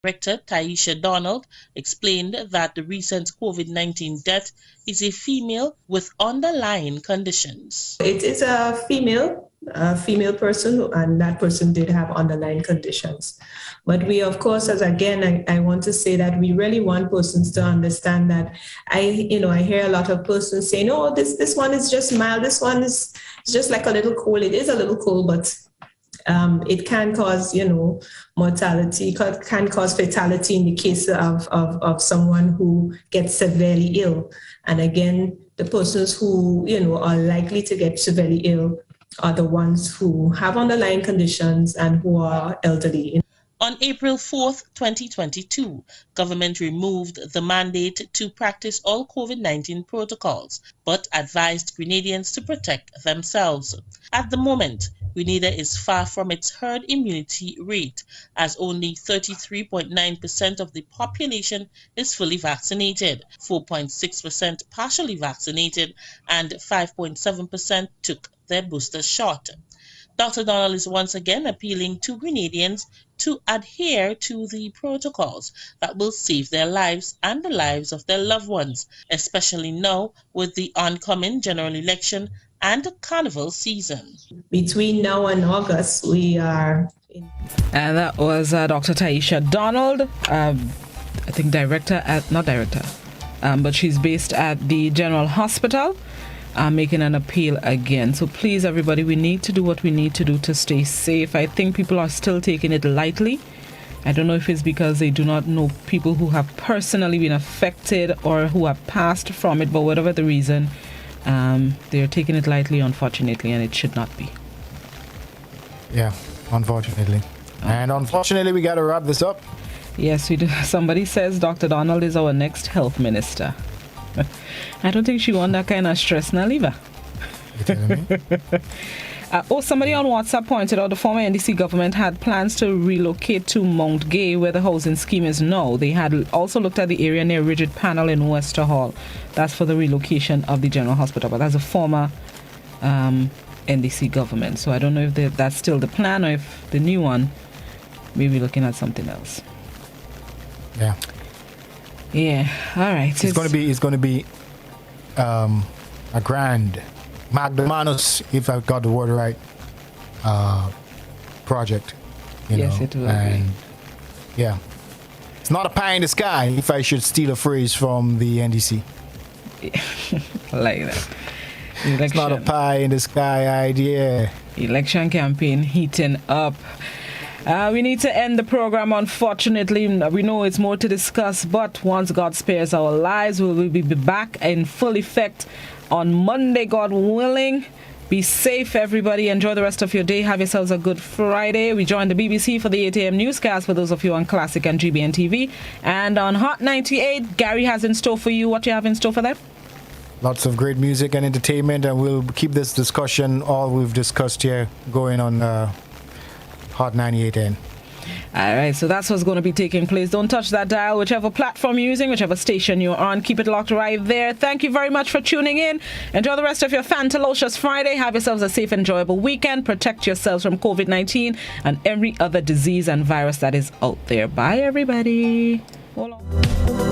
Director Taisha Donald explained that the recent COVID-19 death is a female with underlying conditions. It is a female person, and that person did have underlying conditions. But we, of course, I want to say that we really want persons to understand that I hear a lot of persons saying, oh, this one is just mild, this one is just like a little cold. It is a little cold, but it can cause, mortality, can cause fatality in the case of someone who gets severely ill. And again, the persons who, are likely to get severely ill are the ones who have underlying conditions and who are elderly. On April 4th, 2022, government removed the mandate to practice all COVID-19 protocols, but advised Grenadians to protect themselves. At the moment, Grenada is far from its herd immunity rate, as only 33.9% of the population is fully vaccinated, 4.6% partially vaccinated, and 5.7% took their booster shot. Dr. Donald is once again appealing to Grenadians to adhere to the protocols that will save their lives and the lives of their loved ones, especially now with the oncoming general election and carnival season. Between now and August, we are... And that was Dr. Taisha Donald, I think but she's based at the General Hospital, making an appeal again. So please, everybody, we need to do what we need to do to stay safe. I think people are still taking it lightly. I don't know if it's because they do not know people who have personally been affected or who have passed from it, but whatever the reason, they're taking it lightly, unfortunately, and it should not be. Yeah, unfortunately. And unfortunately, we got to wrap this up. Yes, we do. Somebody says Dr. Donald is our next health minister. I don't think she want that kind of stress now, Liva. You telling me? Somebody on WhatsApp pointed out the former NDC government had plans to relocate to Mount Gay, where the housing scheme is now. They had also looked at the area near Rigid Panel in Wester Hall. That's for the relocation of the General Hospital, but that's a former NDC government. So I don't know if that's still the plan or if the new one may be looking at something else. Yeah. Yeah. All right. It's going to be a grand Magdamanus, if I got the word right, project. Yes, it will be. Yeah. It's not a pie in the sky, if I should steal a phrase from the NDC. Like that. It's not a pie in the sky idea. Election campaign heating up. We need to end the program, unfortunately. We know it's more to discuss, but once God spares our lives, we will be back in full effect on Monday, God willing. Be safe, everybody. Enjoy the rest of your day. Have yourselves a good Friday. We join the BBC for the 8 a.m. newscast for those of you on Classic and GBN TV. And on Hot 98, Gary has in store for you. What you have in store for them? Lots of great music and entertainment, and we'll keep this discussion, all we've discussed here, going on Hot 98N. All right, so that's what's going to be taking place. Don't touch that dial, whichever platform you're using, whichever station you're on. Keep it locked right there. Thank you very much for tuning in. Enjoy the rest of your fantalocious Friday. Have yourselves a safe, enjoyable weekend. Protect yourselves from COVID-19 and every other disease and virus that is out there. Bye, everybody. Hold on.